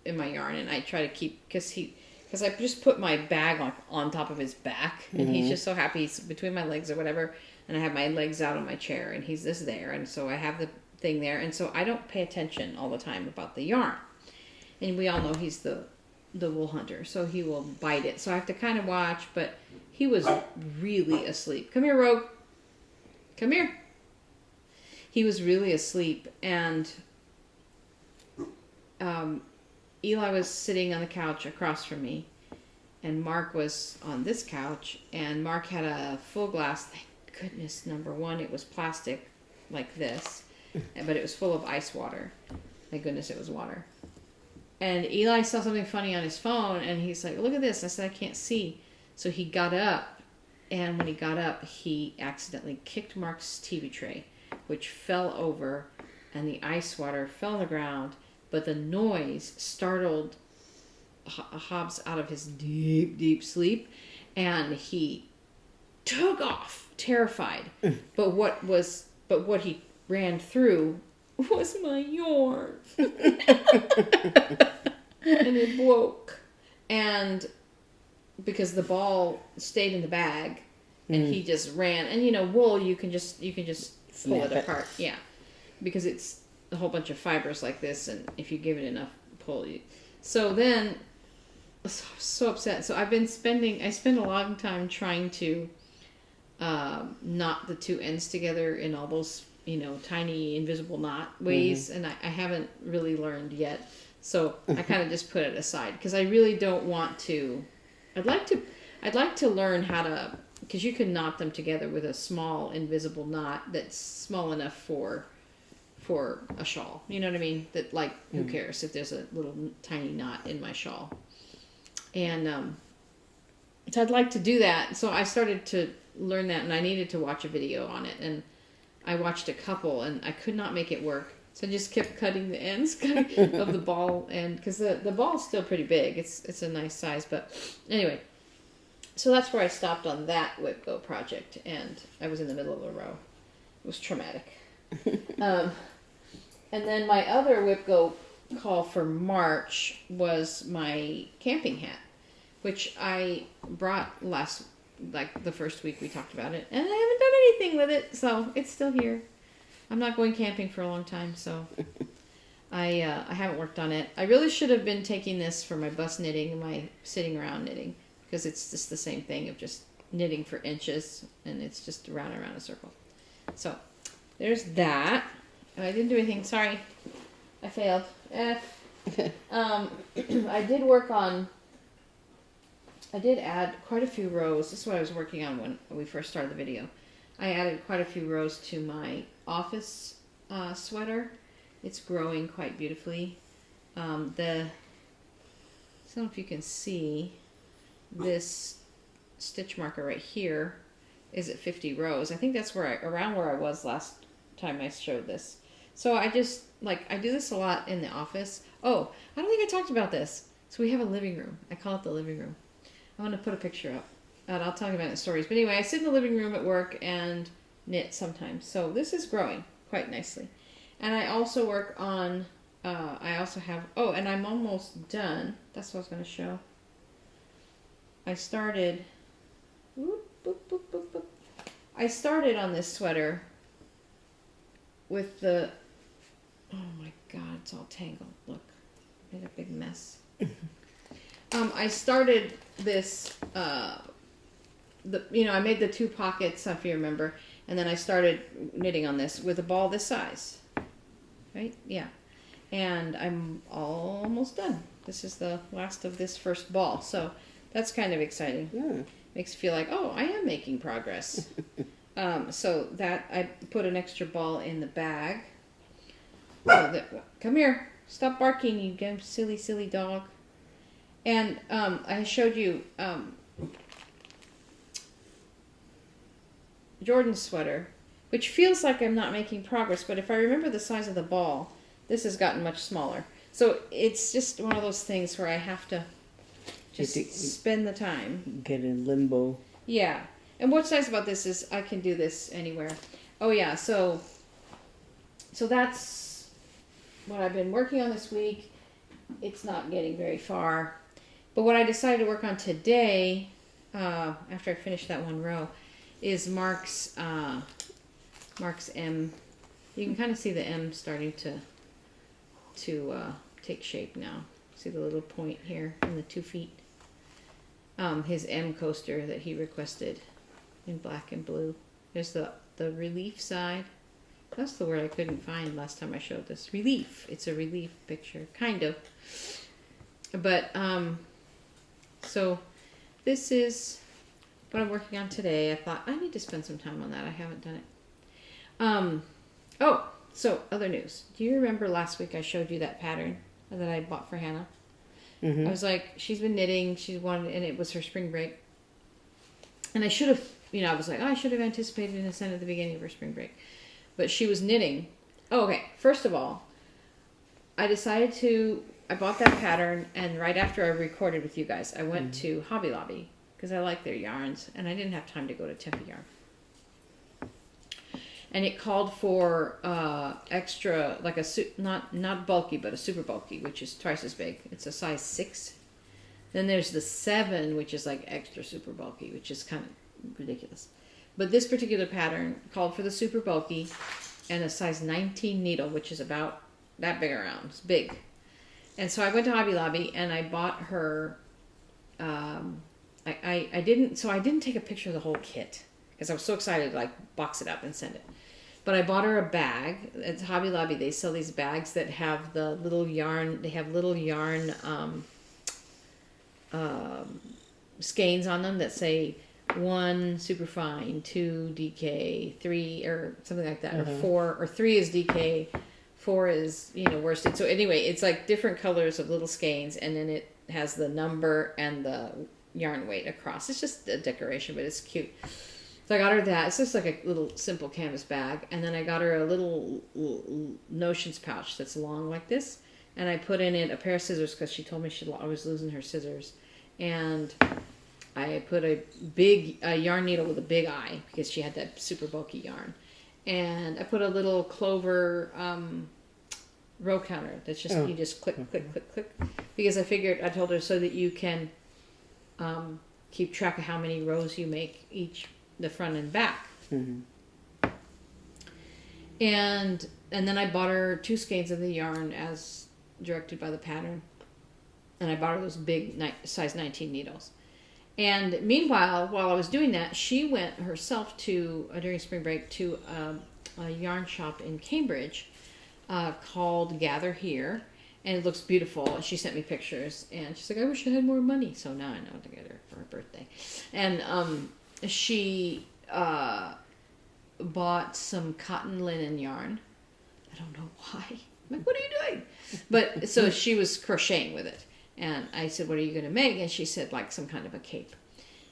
in my yarn, and I try to keep, because I just put my bag on top of his back, and he's just so happy he's between my legs or whatever, and I have my legs out on my chair, and he's just there, and so I have the thing there, and so I don't pay attention all the time about the yarn. And we all know he's the wool hunter, so he will bite it. So I have to kind of watch, but he was really asleep. Come here, Rogue. Come here. He was really asleep, and Eli was sitting on the couch across from me, and Mark was on this couch, and Mark had a full glass. Thank goodness, number one, it was plastic like this, but it was full of ice water. Thank goodness it was water. And Eli saw something funny on his phone, and he's like, look at this. I said, I can't see. So he got up, and when he got up, he accidentally kicked Mark's TV tray, which fell over, and the ice water fell on the ground, but the noise startled Hobbs out of his deep, deep sleep, and he took off, terrified. But what he ran through was my yarn. And it broke. And because the ball stayed in the bag, and he just ran, and wool, you can just pull it apart. Yeah. Because it's a whole bunch of fibers like this, and if you give it enough pull, so then I was so upset. So I spend a long time trying to knot the two ends together in all those tiny invisible knot ways, and I haven't really learned yet. So I kind of just put it aside because I really don't want to. I'd like to learn how to, because you can knot them together with a small invisible knot that's small enough for a shawl. You know what I mean? That, like, who cares if there's a little tiny knot in my shawl? And so I'd like to do that. So I started to learn that, and I needed to watch a video on it. And I watched a couple, and I could not make it work. So I just kept cutting the ends of the ball, and because the ball's still pretty big, it's a nice size. But anyway, so that's where I stopped on that WIP-GO project, and I was in the middle of a row. It was traumatic. And then my other WIP-GO call for March was my camping hat, which I brought the first week we talked about it, and I haven't done anything with it, so it's still here. I'm not going camping for a long time, so I haven't worked on it. I really should have been taking this for my bus knitting and my sitting around knitting, because it's just the same thing of just knitting for inches, and it's just around and around a circle. So there's that. And I didn't do anything. Sorry, I failed. I did work on. I did add quite a few rows. This is what I was working on when we first started the video. I added quite a few rows to my office sweater. It's growing quite beautifully. I don't know if you can see this stitch marker right here is at 50 rows. I think that's around where I was last time I showed this. So I just, I do this a lot in the office. Oh, I don't think I talked about this. So we have a living room. I call it the living room. I'm going to put a picture up. And I'll talk about it in the stories. But anyway, I sit in the living room at work and knit sometimes. So this is growing quite nicely. And I also work on, and I'm almost done. That's what I was going to show. I started on this sweater with the, oh my God, it's all tangled. Look, I made a big mess. I started this, I made the 2 pockets, if you remember, and then I started knitting on this with a ball this size, right? Yeah. And I'm almost done. This is the last of this first ball, so that's kind of exciting. Mm. Makes you feel like, oh, I am making progress. So that, I put an extra ball in the bag. Come here, stop barking, you damn silly dog. And I showed you Jordan's sweater, which feels like I'm not making progress, but if I remember the size of the ball, this has gotten much smaller. So it's just one of those things where I have to just spend the time. Get in limbo. Yeah. And what's nice about this is I can do this anywhere. Oh yeah, so that's what I've been working on this week. It's not getting very far. But what I decided to work on today, after I finished that one row, is Mark's M. You can kind of see the M starting to take shape now. See the little point here in the 2 feet? His M coaster that he requested in black and blue. There's the relief side. That's the word I couldn't find last time I showed this. Relief. It's a relief picture. Kind of. But, so this is what I'm working on today. I thought I need to spend some time on that. I haven't done it. So other news. Do you remember last week I showed you that pattern that I bought for Hannah? Mm-hmm. I was like, she's been knitting. And it was her spring break. And I should have, I was like, I should have anticipated and sent at the beginning of her spring break. But she was knitting. Oh, okay. First of all, I bought that pattern, and right after I recorded with you guys, I went to Hobby Lobby because I like their yarns, and I didn't have time to go to Tempe Yarn. And it called for extra, like not bulky, but a super bulky, which is twice as big. It's a size 6. Then there's the 7, which is like extra super bulky, which is kind of ridiculous. But this particular pattern called for the super bulky and a size 19 needle, which is about that big around. It's big. And so I went to Hobby Lobby and I bought her, I didn't take a picture of the whole kit because I was so excited to box it up and send it. But I bought her a bag. At Hobby Lobby, they sell these bags that have the little yarn, skeins on them that say 1 superfine, 2 DK, 3 or something like that, or 4 or 3 is DK, 4 is worsted. So anyway, it's like different colors of little skeins, and then it has the number and the yarn weight across. It's just a decoration, but it's cute. So I got her that. It's just like a little simple canvas bag. And then I got her a little notions pouch that's long like this. And I put in it a pair of scissors because she told me she was losing her scissors. And I put a big yarn needle with a big eye because she had that super bulky yarn. And I put a little clover row counter that's just, you just click, click, click, click. Because I figured, I told her so that you can keep track of how many rows you make the front and back. Mm-hmm. And then I bought her 2 skeins of the yarn as directed by the pattern. And I bought her those big size 19 needles. And meanwhile, while I was doing that, she went herself during spring break to a yarn shop in Cambridge called Gather Here. And it looks beautiful. And she sent me pictures. And she's like, I wish I had more money. So now I know what to get her for her birthday. And she bought some cotton linen yarn. I don't know why. I'm like, what are you doing? But so she was crocheting with it. And I said, what are you going to make? And she said, like some kind of a cape.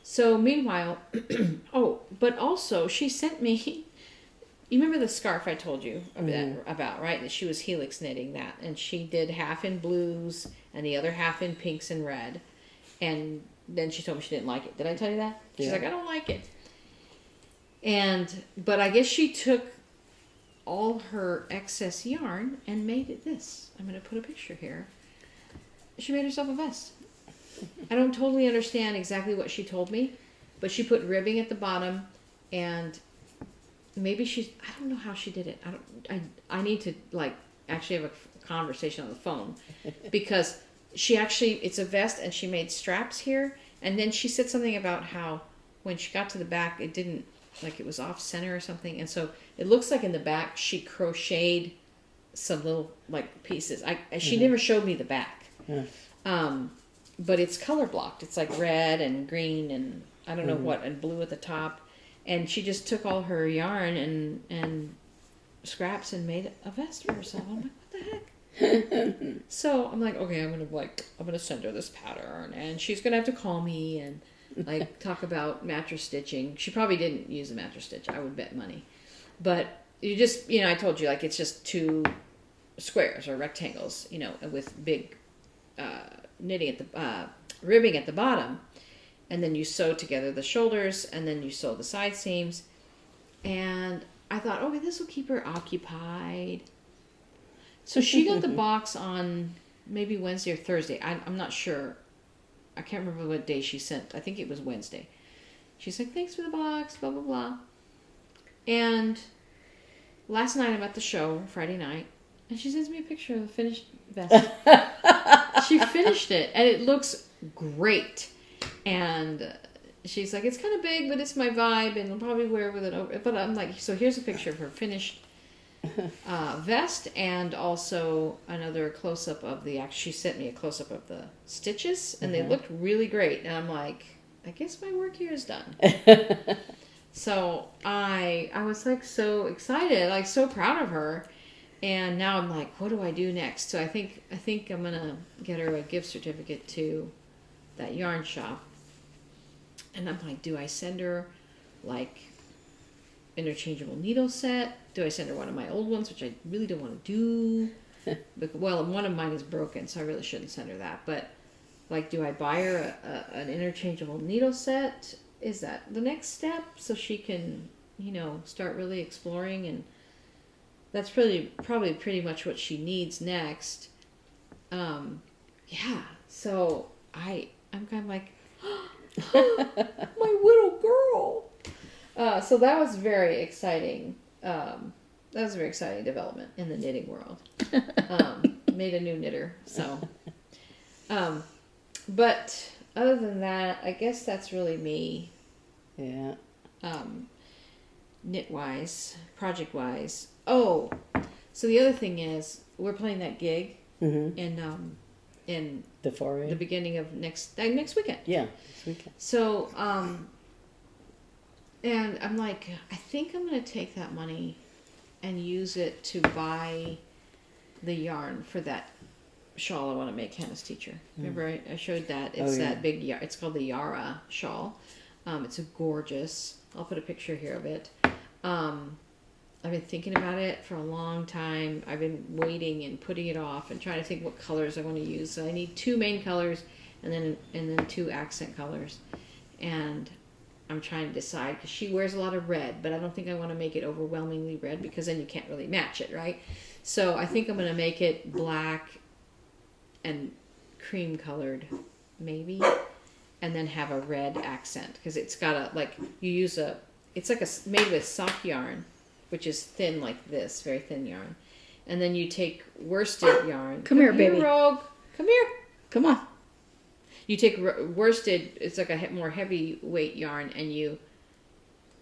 So meanwhile, but also she sent me, you remember the scarf I told you about, right? That she was helix knitting that. And she did half in blues and the other half in pinks and red. And then she told me she didn't like it. Did I tell you that? She's like, I don't like it. But I guess she took all her excess yarn and made it this. I'm going to put a picture here. She made herself a vest. I don't totally understand exactly what she told me, but she put ribbing at the bottom, and maybe I don't know how she did it. I need to actually have a conversation on the phone, because it's a vest and she made straps here, and then she said something about how when she got to the back it didn't, it was off center or something, and so it looks like in the back she crocheted some little pieces. She never showed me the back. Yeah. But it's color blocked. It's like red and green and I don't know what, and blue at the top. And she just took all her yarn and scraps and made a vest for herself. I'm like, what the heck? So I'm like, okay, I'm gonna send her this pattern, and she's gonna have to call me and talk about mattress stitching. She probably didn't use a mattress stitch, I would bet money. But you just, I told you, it's just 2 squares or rectangles, with big knitting at the ribbing at the bottom, and then you sew together the shoulders, and then you sew the side seams. And I thought, okay, this will keep her occupied. So she got the box on maybe Wednesday or Thursday. I'm not sure. I can't remember what day she sent. I think it was Wednesday. She's like, thanks for the box, blah blah blah. And last night I'm at the show, Friday night, and she sends me a picture of the finished vest. She finished it, and it looks great. And she's like, it's kind of big, but it's my vibe, and I'll probably wear it with it over. But I'm like, so here's a picture of her finished vest, and also another close-up of she sent me a close-up of the stitches, and they looked really great. And I'm like, I guess my work here is done. So I was so excited, so proud of her. And now I'm like, what do I do next? So I think I'm gonna get her a gift certificate to that yarn shop. And I'm like, do I send her interchangeable needle set? Do I send her one of my old ones, which I really don't want to do? Well, one of mine is broken, so I really shouldn't send her that. But do I buy her an interchangeable needle set? Is that the next step, so she can start really exploring? And that's probably pretty much what she needs next. Yeah. So I'm kind of like, my little girl. So that was very exciting. That was a very exciting development in the knitting world. Made a new knitter. So, but other than that, I guess that's really me. Yeah. Knit-wise, project-wise. Oh, so the other thing is we're playing that gig in the foray, the beginning of next weekend. Yeah, next weekend. So and I'm like, I think I'm gonna take that money and use it to buy the yarn for that shawl I want to make, Hannah's teacher. Remember I showed that? It's that big yarn. It's called the Yara shawl. It's a gorgeous. I'll put a picture here of it. I've been thinking about it for a long time. I've been waiting and putting it off and trying to think what colors I want to use. So I need 2 main colors and then 2 accent colors. And I'm trying to decide because she wears a lot of red, but I don't think I want to make it overwhelmingly red because then you can't really match it, right? So I think I'm going to make it black and cream colored, maybe, and then have a red accent because it's got a, like, you use a, it's like made with sock yarn, which is thin like this, very thin yarn. And then you take worsted yarn. Come here, baby. Rogue. Come here. Come on. You take worsted, it's like a more heavyweight yarn, and you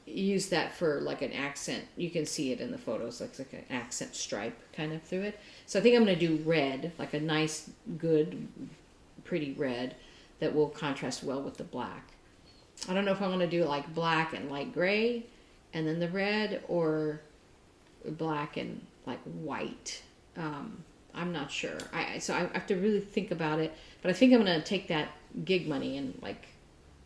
use that for like an accent. You can see it in the photos, like an accent stripe kind of through it. So I think I'm going to do red, like a nice, good, pretty red that will contrast well with the black. I don't know if I want to do like black and light gray and then the red, or black and like white. I'm not sure. So I have to really think about it. But I think I'm going to take that gig money and like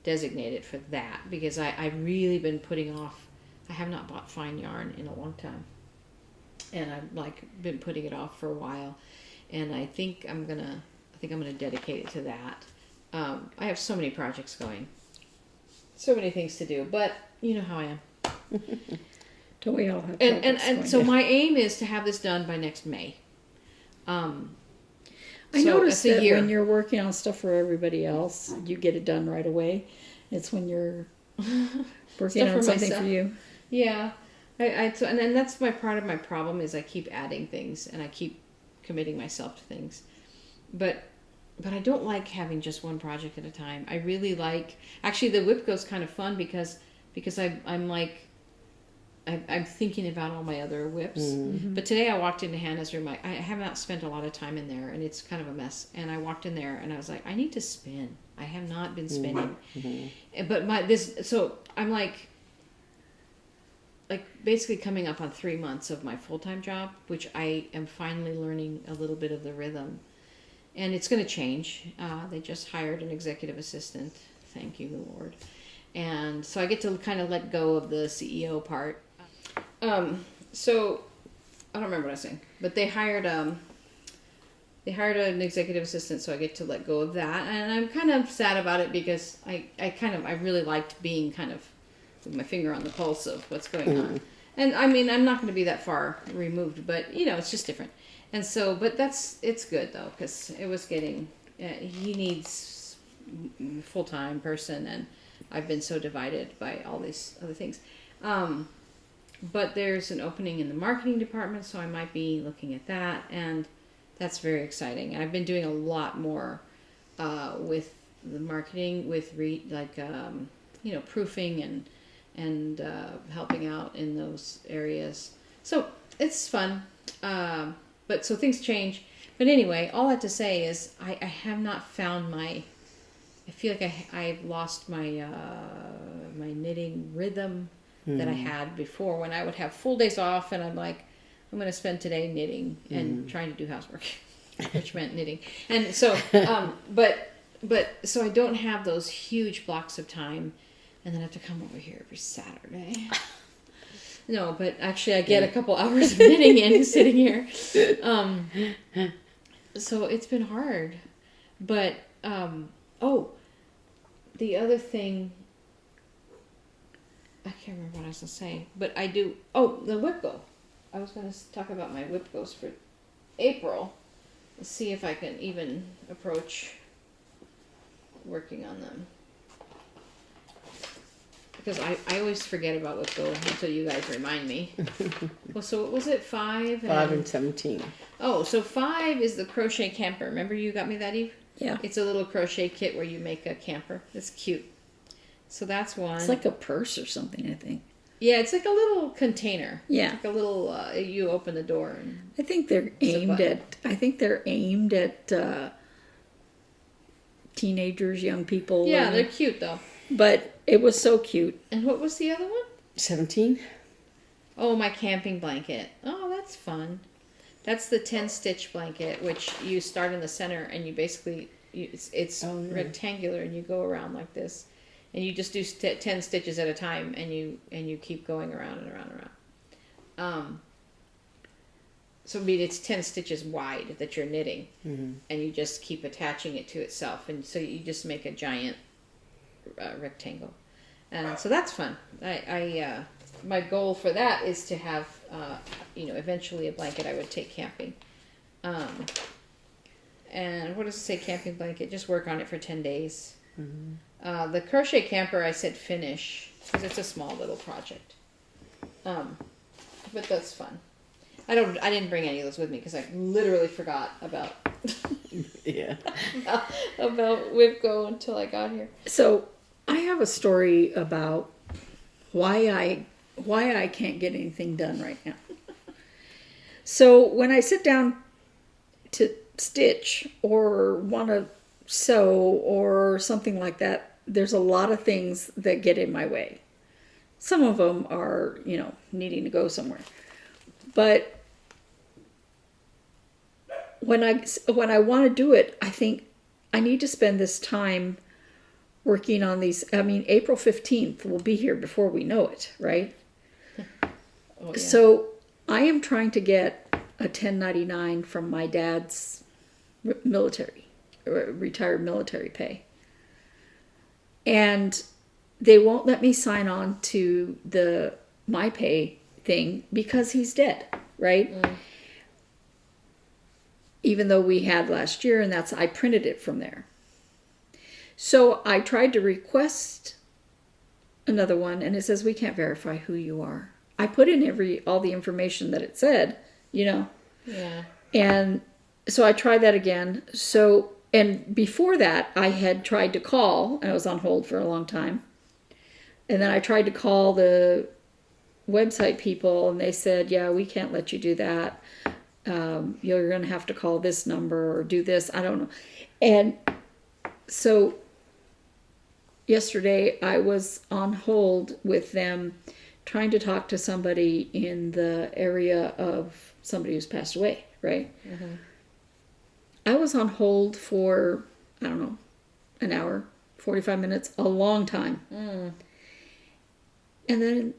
designate it for that, because I've really been putting off. I have not bought fine yarn in a long time, and I've like been putting it off for a while. And I think I'm gonna dedicate it to that. I have so many projects going, so many things to do, but you know how I am. Don't we all have? And so my aim is to have this done by next May. I So noticed that's a that year. when you're working on stuff for everybody else, you get it done right away. It's when you're working Stuff on for something myself. for you. Yeah, and then that's part of my problem is I keep adding things and I keep committing myself to things, but I don't like having just one project at a time. I really like, actually the WIP-GO is kind of fun because I'm like, I'm thinking about all my other WIPs. Mm-hmm. But today I walked into Hannah's room. I have not spent a lot of time in there, and it's kind of a mess. And I walked in there, and I was like, I need to spin. I have not been spinning. Mm-hmm. But so I'm like basically coming up on 3 months of my full-time job, which I am finally learning a little bit of the rhythm. And it's going to change. They just hired an executive assistant. Thank you, Lord. And so I get to kind of let go of the CEO part. So I don't remember what I was saying, but they hired an executive assistant, so I get to let go of that. And I'm kind of sad about it because I really liked being kind of with my finger on the pulse of what's going on. And I mean, I'm not going to be that far removed, but you know, it's just different. And so, but it's good though, because it was getting, he needs a full-time person, and I've been so divided by all these other things. But there's an opening in the marketing department, so I might be looking at that, and that's very exciting. And I've been doing a lot more with the marketing, with proofing and helping out in those areas. So it's fun. But so things change. But anyway, all that to say is I have not found I feel like I've lost my my knitting rhythm that I had before, when I would have full days off and I'm like, I'm going to spend today knitting and trying to do housework, which meant knitting. And so, but so I don't have those huge blocks of time, and then I have to come over here every Saturday. No, but actually I get a couple hours of knitting in sitting here. So it's been hard. But, the other thing, I can't remember what I was going to say, but I do, the WIP-GO. I was going to talk about my WIP-GOs for April. Let's see if I can even approach working on them. Because I always forget about WIP-GO until you guys remind me. Well, so what was it, 5? 5 and 17. Oh, so 5 is the crochet camper. Remember you got me that, Eve? Yeah. It's a little crochet kit where you make a camper. It's cute. So that's one. It's like a purse or something, I think. Yeah, it's like a little container. Yeah. Like a little, you open the door and... I think they're aimed at teenagers, young people. Yeah, they're cute though. But it was so cute. And what was the other one? 17? Oh, my camping blanket. Oh, that's fun. That's the 10-stitch blanket, which you start in the center and you basically, it's rectangular and you go around like this. and you just do 10 stitches at a time, and you keep going around and around and around. So I mean, it's 10 stitches wide that you're knitting, and you just keep attaching it to itself, and so you just make a giant rectangle. And so that's fun. I my goal for that is to have eventually a blanket I would take camping. And what does it say, camping blanket? Just work on it for 10 days. The crochet camper, I said finish, because it's a small little project. But that's fun. I didn't bring any of those with me because I literally forgot about about WIP-GO until I got here. So I have a story about why I can't get anything done right now. So when I sit down to stitch or want to sew or something like that, there's a lot of things that get in my way. Some of them are, needing to go somewhere. But when I want to do it, I think I need to spend this time working on these. I mean, April 15th will be here before we know it, right? Oh, yeah. So I am trying to get a 1099 from my dad's retired military pay. And they won't let me sign on to the my pay thing because he's dead, right? Even though we had last year, and I printed it from there. So I tried to request another one, and it says we can't verify who you are. I put in all the information that it said, Yeah. And so I tried that again. So, and before that, I had tried to call, and I was on hold for a long time. And then I tried to call the website people, and they said, yeah, we can't let you do that. You're going to have to call this number or do this. I don't know. And so yesterday I was on hold with them trying to talk to somebody in the area of somebody who's passed away, right? I was on hold for, I don't know, an hour, 45 minutes, a long time. And then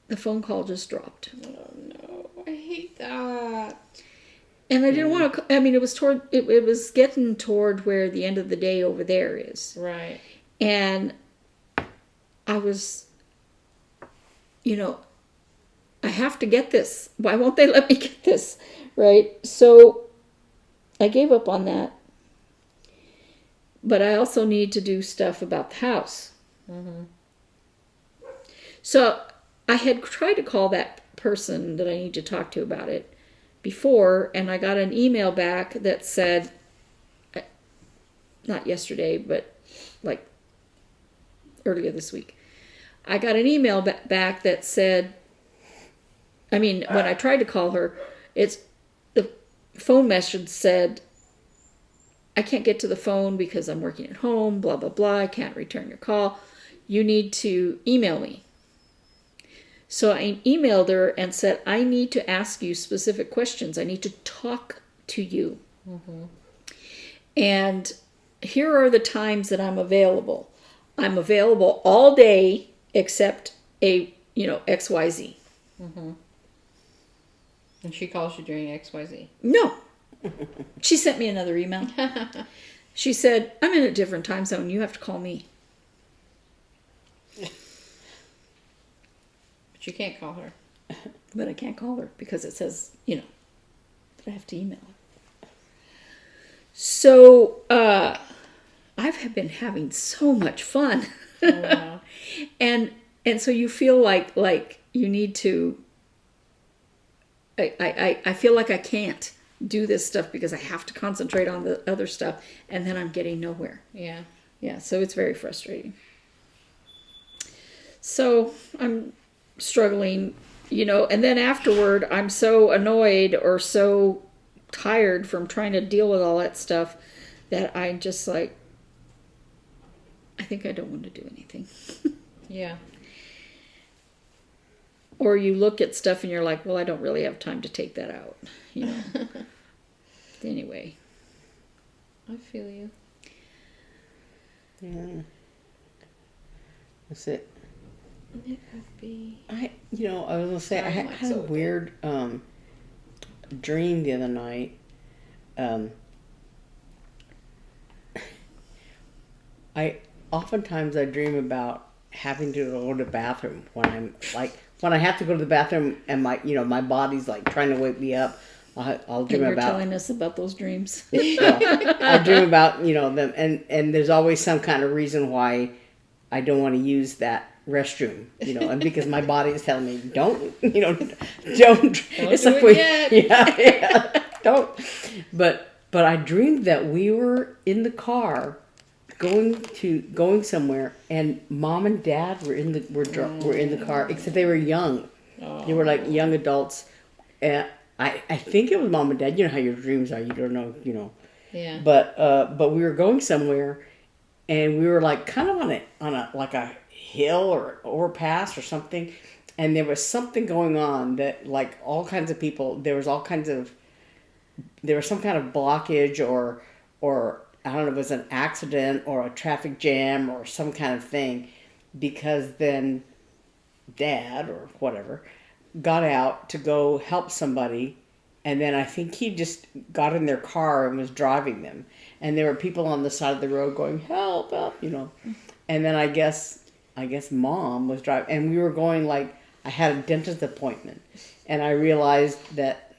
the phone call just dropped. Oh no, I hate that. And I didn't want to, I mean, it was getting toward where the end of the day over there is. Right. And I was, I have to get this. Why won't they let me get this? Right? So I gave up on that. But I also need to do stuff about the house. So I had tried to call that person that I need to talk to about it before, and I got an email back that said, not yesterday, but like earlier this week, I got an email back that said, when I tried to call her, the phone message said, I can't get to the phone because I'm working at home, blah, blah, blah, I can't return your call. You need to email me. So I emailed her and said, I need to ask you specific questions. I need to talk to you. And here are the times that I'm available. I'm available all day except XYZ. And she calls you during XYZ. No. She sent me another email. She said, I'm in a different time zone. You have to call me. But you can't call her. But I can't call her because it says, that I have to email her. So, I've been having so much fun. Oh, wow. And so you feel like you need to, I feel like I can't do this stuff because I have to concentrate on the other stuff, and then I'm getting nowhere. Yeah. Yeah, so it's very frustrating. So I'm struggling, and then afterward I'm so annoyed or so tired from trying to deal with all that stuff that I just I think I don't want to do anything. Yeah. Or you look at stuff and you're like, well, I don't really have time to take that out, Anyway. I feel you. Yeah. That's it. It could be. I was gonna say, I Sorry, had Mike's kind of over a weird dream the other night. Oftentimes I dream about having to go to the bathroom when I have to go to the bathroom and my body's like trying to wake me up. I'll dream You're about. telling us about those dreams. I dream about them, and there's always some kind of reason why I don't want to use that restroom, and because my body is telling me don't. It's do like it yeah, don't. But I dreamed that we were in the car going somewhere, and Mom and Dad were in the car, except they were young. They were like young adults, and I think it was Mom and Dad. You know how your dreams are. You don't know. Yeah. But we were going somewhere, and we were like kind of on a like a hill or overpass or something, and there was something going on that like all kinds of people. There was some kind of blockage or I don't know if it was an accident or a traffic jam or some kind of thing, because then Dad or whatever got out to go help somebody, and then I think he just got in their car and was driving them, and there were people on the side of the road going help, and then I guess Mom was driving, and we were going like I had a dentist appointment, and I realized that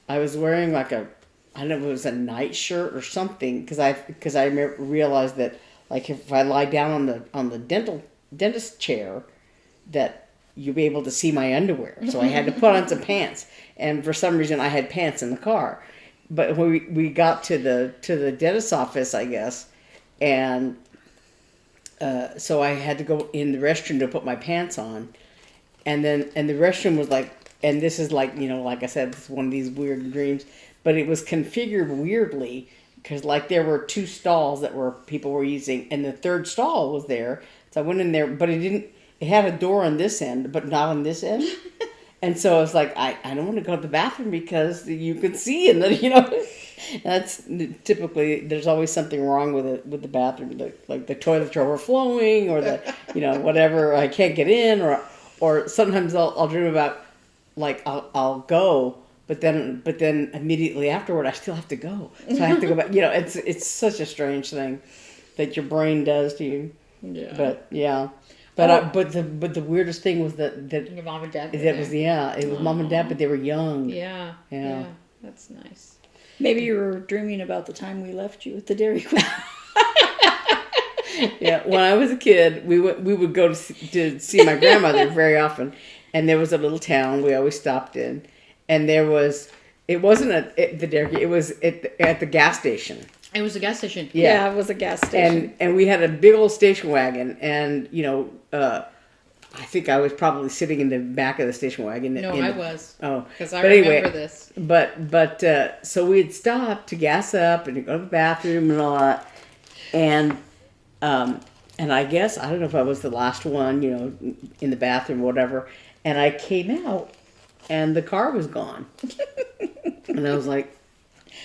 I was wearing like I don't know if it was a nightshirt or something, because I realized that like if I lie down on the dentist chair, that you'll be able to see my underwear. So I had to put on some pants, and for some reason I had pants in the car. But when we got to the dentist's office, I guess, and so I had to go in the restroom to put my pants on, and the restroom was like, and this is like like I said, this is one of these weird dreams. But it was configured weirdly, because like there were two stalls that people were using, and the third stall was there. So I went in there, but it had a door on this end, but not on this end. And so I was like, I don't want to go to the bathroom because you could see, and that's typically there's always something wrong with the bathroom, like the toilets are overflowing, or the whatever, I can't get in, or sometimes I'll dream about like I'll go. But then immediately afterward, I still have to go. So I have to go back. It's such a strange thing that your brain does to you. Yeah. But yeah. But the weirdest thing was that Your mom and dad. it was Mom and Dad, but they were young. Yeah. Yeah. That's nice. Maybe you were dreaming about the time we left you at the Dairy Queen. Yeah. When I was a kid, we would go to see my grandmother very often, and there was a little town we always stopped in. And it wasn't at the Dairy, it was at the gas station. It was a gas station. Yeah, it was a gas station. And we had a big old station wagon, and I think I was probably sitting in the back of the station wagon. No, I was. Oh, because I remember this. But so we'd stop to gas up and to go to the bathroom and all that, and I guess I don't know if I was the last one, in the bathroom or whatever, and I came out. And the car was gone. And I was like...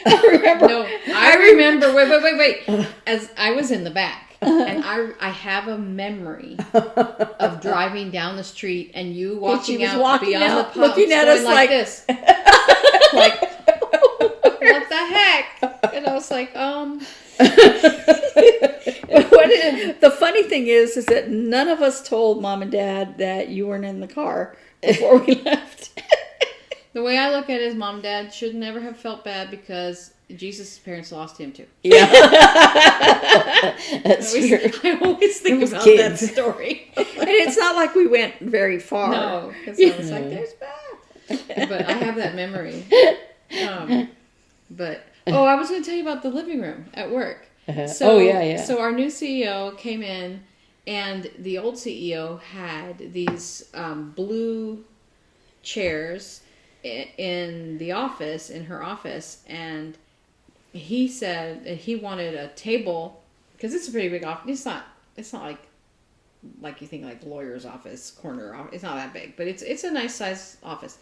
I remember. Wait. As I was in the back. And I have a memory of driving down the street and you walking out beyond the pumps, looking at us like this. Like, what the heck? And I was like, The funny thing is that none of us told Mom and Dad that you weren't in the car before we left. The way I look at it is Mom and Dad should never have felt bad because Jesus' parents lost him too. Yeah. That's true. I always think about kids. that story. And it's not like we went very far. No, because I was like, there's bad. But I have that memory. But I was going to tell you about the living room at work. So, yeah. So our new CEO came in, and the old CEO had these blue chairs in the office, in her office, and he said that he wanted a table, because it's a pretty big office. It's not like you think like the lawyer's office, corner office. It's not that big, but it's a nice size office.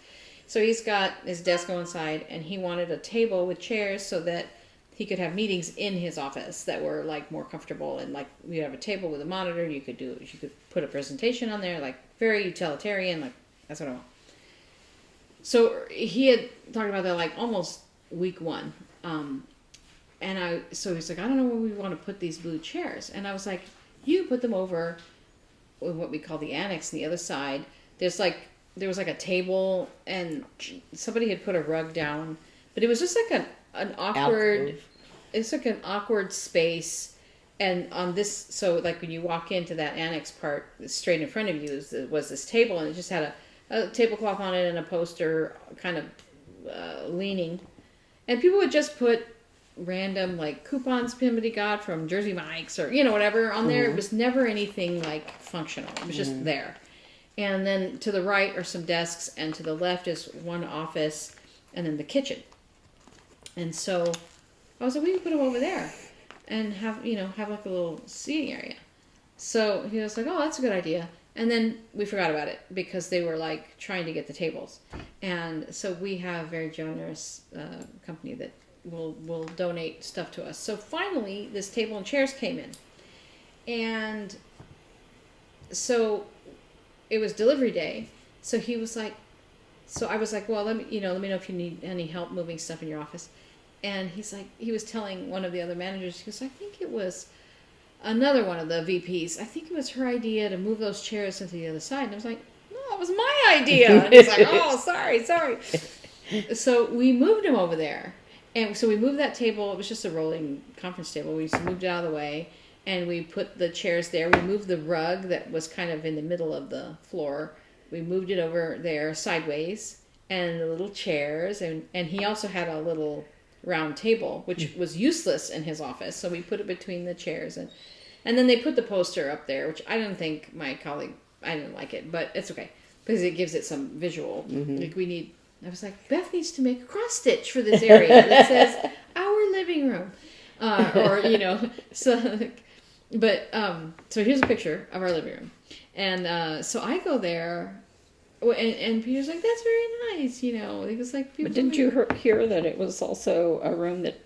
So he's got his desk on one side, and he wanted a table with chairs so that he could have meetings in his office that were like more comfortable, and like we have a table with a monitor. You could put a presentation on there, like very utilitarian. Like that's what I want. So he had talked about that like almost week one, so he's like, I don't know where we want to put these blue chairs, and I was like, you put them over in what we call the annex on the other side. There was like a table, and somebody had put a rug down, but it was just like an awkward. Alcove. It's like an awkward space, and on this, so like when you walk into that annex part, straight in front of you was this table, and it just had a tablecloth on it and a poster kind of leaning, and people would just put random like coupons somebody got from Jersey Mike's or whatever on there. It was never anything like functional. It was just there. And then to the right are some desks, and to the left is one office, and then the kitchen. And so I was like, we can put them over there and have like a little seating area. So he was like, oh, that's a good idea. And then we forgot about it because they were like trying to get the tables. And so we have a very generous company that will donate stuff to us. So finally this table and chairs came in. And so it was delivery day. So he was like, so I was like, well, let me know if you need any help moving stuff in your office. And he's like, he was telling one of the other managers, he goes, I think it was another one of the VPs. I think it was her idea to move those chairs into the other side. And I was like, no, it was my idea. And he's like, oh, sorry. So we moved him over there. And so we moved that table. It was just a rolling conference table. We just moved it out of the way. And we put the chairs there. We moved the rug that was kind of in the middle of the floor. We moved it over there sideways. And the little chairs. And he also had a little round table, which was useless in his office. So we put it between the chairs. And then they put the poster up there, which I don't think I didn't like it. But it's okay. Because it gives it some visual. Like I was like, Beth needs to make a cross stitch for this area that says our living room, so. But so here's a picture of our living room, and so I go there, and Peter's like, that's very nice, He was like, but didn't you hear that it was also a room that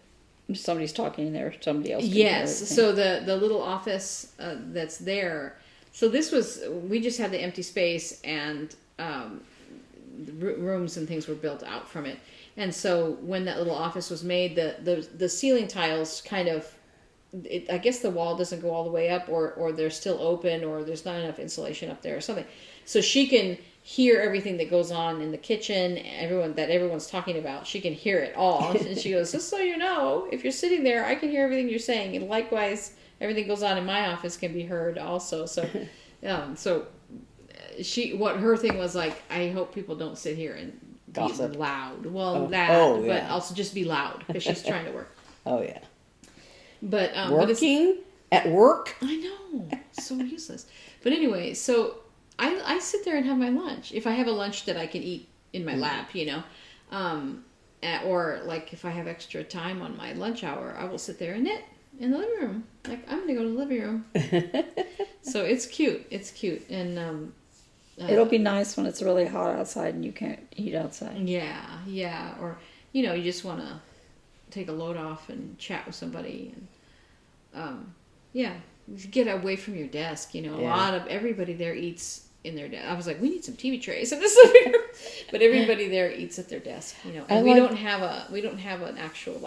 somebody's talking there, somebody else? Yes, so the little office that's there. So we just had the empty space, and rooms and things were built out from it. And so when that little office was made, the ceiling tiles kind of, I guess the wall doesn't go all the way up, or they're still open, or there's not enough insulation up there or something. So she can hear everything that goes on in the kitchen, everyone's talking about. She can hear it all. And she goes, just so you know, if you're sitting there, I can hear everything you're saying. And likewise, everything goes on in my office can be heard also. So, what her thing was like, I hope people don't sit here and gossip. Be loud. Well, but also just be loud because she's trying to work. Oh yeah. But working at work. I know, so useless. But anyway, so I sit there and have my lunch. If I have a lunch that I can eat in my lap, or like if I have extra time on my lunch hour, I will sit there and knit in the living room. Like I'm gonna go to the living room. So it's cute. And it'll be nice when it's really hot outside and you can't eat outside. Yeah. Or, you just want to take a load off and chat with somebody. And, get away from your desk. A lot of everybody there eats in their desk. I was like, we need some TV trays in this living room. But everybody there eats at their desk, And we don't have an actual,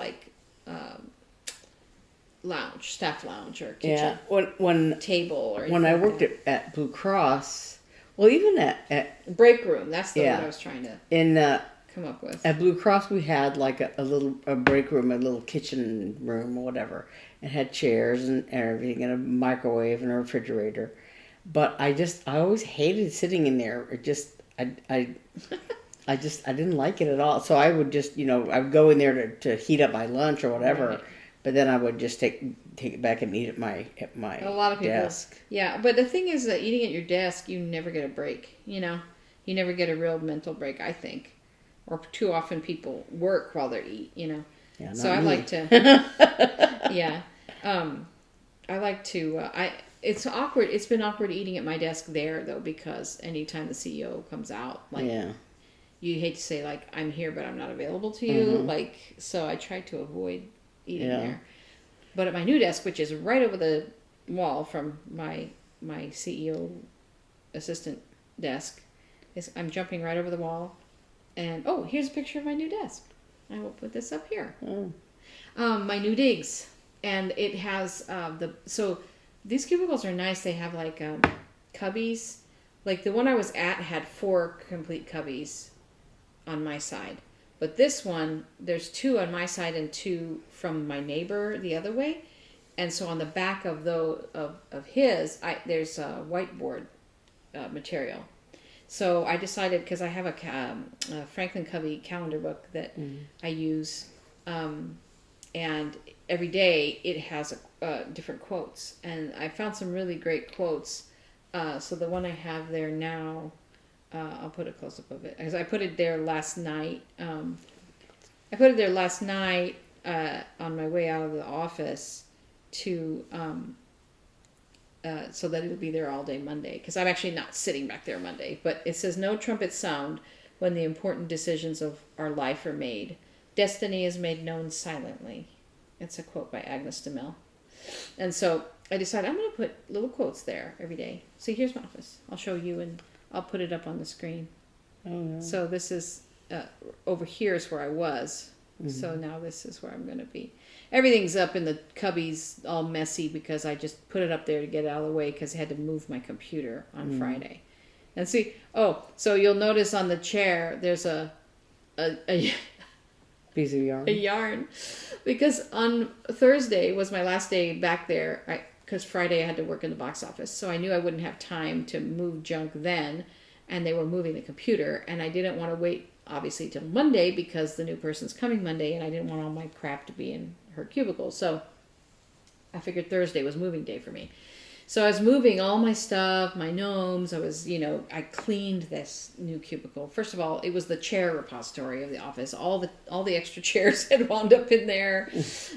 lounge, staff lounge or kitchen when table or anything. When I worked at Blue Cross, well, even at break room, that's the word I was trying to come up with. At Blue Cross, we had like a break room, a little kitchen room or whatever. It had chairs and everything, and a microwave and a refrigerator. But I always hated sitting in there. I didn't like it at all. So I would just, I would go in there to heat up my lunch or whatever. Right. But then I would just take it back and eat at my a lot of people, desk. Yeah, but the thing is that eating at your desk, you never get a break. You never get a real mental break, I think. Or too often people work while they eat. Yeah, so I like to. Yeah, I like to. It's awkward. It's been awkward eating at my desk there though, because anytime the CEO comes out, you hate to say I'm here but I'm not available to you. So I try to avoid eating Yeah. there. But at my new desk, which is right over the wall from my CEO assistant desk, I'm jumping right over the wall. And, oh, here's a picture of my new desk. I will put this up here. Oh. My new digs. And it has so these cubicles are nice. They have like cubbies. Like the one I was at had 4 complete cubbies on my side. But this one, there's 2 on my side and 2 from my neighbor the other way. And so on the back of his, there's a whiteboard material. So I decided, because I have a Franklin Covey calendar book that I use, and every day it has different quotes. And I found some really great quotes. So the one I have there now, I'll put a close-up of it, because I put it there last night. On my way out of the office to so that it'll be there all day Monday, because I'm actually not sitting back there Monday. But it says, "No trumpets sound when the important decisions of our life are made. Destiny is made known silently." It's a quote by Agnes de Mille. And so I decided I'm going to put little quotes there every day. See, here's my office. I'll show you, and I'll put it up on the screen. Oh, yeah. So this is over here is where I was. So now this is where I'm going to be. Everything's up in the cubbies, all messy, because I just put it up there to get it out of the way, because I had to move my computer on Friday. And see, so you'll notice on the chair there's a Piece of yarn. a yarn, because on Thursday was my last day back there, because Friday I had to work in the box office, so I knew I wouldn't have time to move junk then, and they were moving the computer, and I didn't want to wait obviously till Monday, because the new person's coming Monday, and I didn't want all my crap to be in her cubicle. So I figured Thursday was moving day for me. So I was moving all my stuff, my gnomes. I cleaned this new cubicle. First of all, it was the chair repository of the office. All the extra chairs had wound up in there.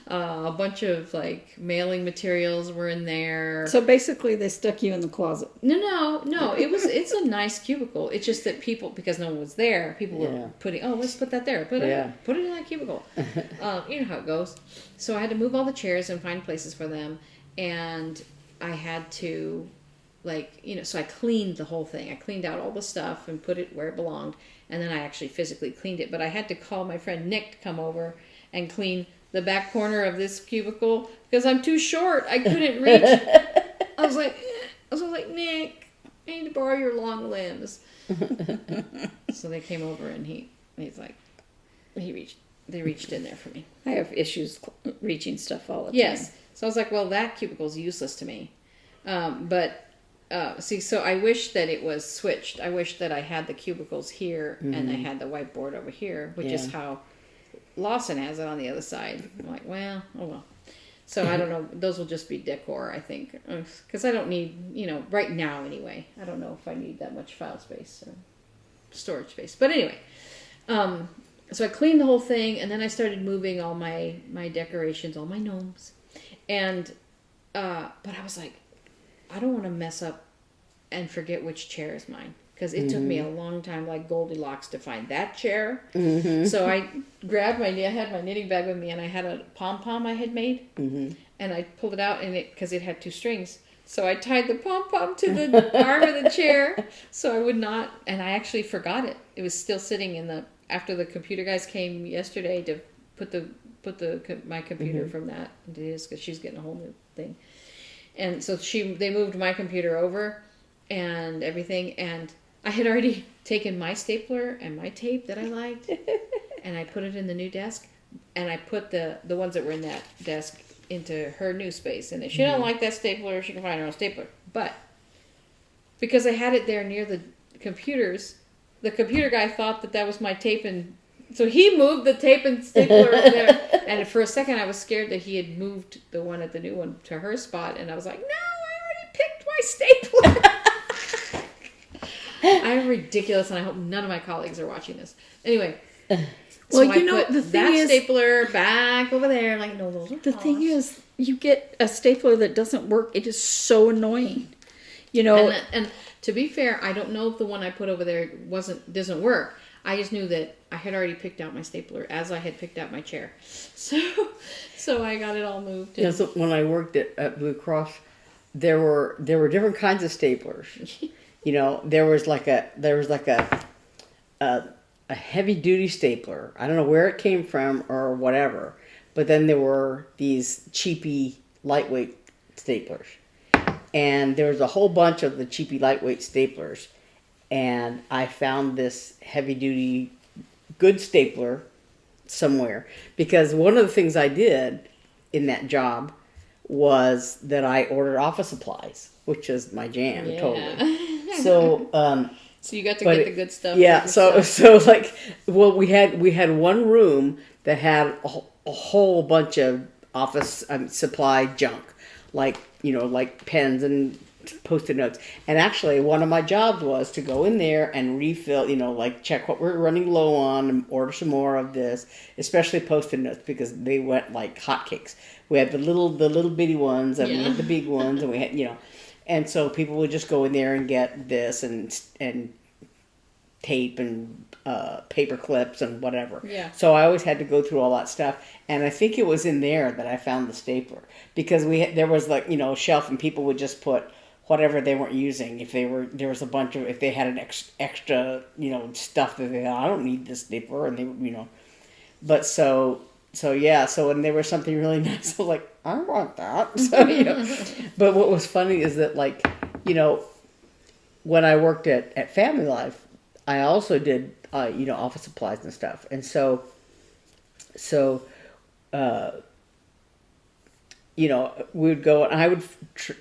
A bunch of like mailing materials were in there. So basically, they stuck you in the closet. No. It's a nice cubicle. It's just that people, because no one was there, people were putting, let's put that there. Put it in that cubicle. You know how it goes. So I had to move all the chairs and find places for them, and I had to, so I cleaned the whole thing. I cleaned out all the stuff and put it where it belonged, and then I actually physically cleaned it. But I had to call my friend Nick to come over and clean the back corner of this cubicle, because I'm too short. I couldn't reach. I was like, Nick, I need to borrow your long limbs. So they came over, and he's like, they reached in there for me. I have issues reaching stuff all the time. Yes. So I was like, well, that cubicle's useless to me. So I wish that it was switched. I wish that I had the cubicles here and I had the whiteboard over here, which is how Lawson has it on the other side. I'm like, well, oh well. So I don't know. Those will just be decor, I think. Because I don't need, right now anyway, I don't know if I need that much file space or storage space. But anyway, so I cleaned the whole thing, and then I started moving all my decorations, all my gnomes. And, but I was like, I don't want to mess up and forget which chair is mine. Because it took me a long time, like Goldilocks, to find that chair. So I grabbed I had my knitting bag with me, and I had a pom-pom I had made. And I pulled it out, because it had 2 strings. So I tied the pom-pom to the arm of the chair, so I would not, and I actually forgot it. It was still sitting after the computer guys came yesterday to put my computer from that into his, because she's getting a whole new thing. And so they moved my computer over and everything, and I had already taken my stapler and my tape that I liked, and I put it in the new desk, and I put the ones that were in that desk into her new space. And if she don't like that stapler, she can find her own stapler. But because I had it there near the computers, the computer guy thought that was my tape, and so he moved the tape and stapler over there. And for a second, I was scared that he had moved the one at the new one to her spot. And I was like, no, I already picked my stapler. I'm ridiculous, and I hope none of my colleagues are watching this. Anyway, so I put the thing is, stapler back over there. Like, no, those are the thing is, you get a stapler that doesn't work. It is so annoying. And to be fair, I don't know if the one I put over there doesn't work. I just knew that I had already picked out my stapler as I had picked out my chair. So I got it all moved. Yeah, so when I worked at Blue Cross, there were different kinds of staplers. You know, there was like a heavy duty stapler. I don't know where it came from or whatever, but then there were these cheapy lightweight staplers, and there was a whole bunch of the cheapy lightweight staplers, and I found this heavy duty good stapler somewhere, because one of the things I did in that job was that I ordered office supplies, which is my jam, totally. So, so you got to get the good stuff. Yeah. So like, well, we had one room that had a whole bunch of office supply junk, like, you know, like pens and Post-it notes. And actually, one of my jobs was to go in there and refill, you know, like check what we're running low on and order some more of this, especially Post-it notes, because they went like hotcakes. We had the little bitty ones, and we had the big ones, and we had, you know, and so people would just go in there and get this and tape and paper clips and whatever. Yeah. So I always had to go through all that stuff, and I think it was in there that I found the stapler, because there was like, you know, a shelf, and people would just put whatever they weren't using. If there was a bunch of, if they had an extra, you know, stuff that they, I don't need this stapler, and they, you know, but so yeah, so when there was something really nice, I was like, I want that. So, you know, but what was funny is that, like, you know, when I worked at Family Life, I also did, you know, office supplies and stuff, and so you know, we would go, and I would,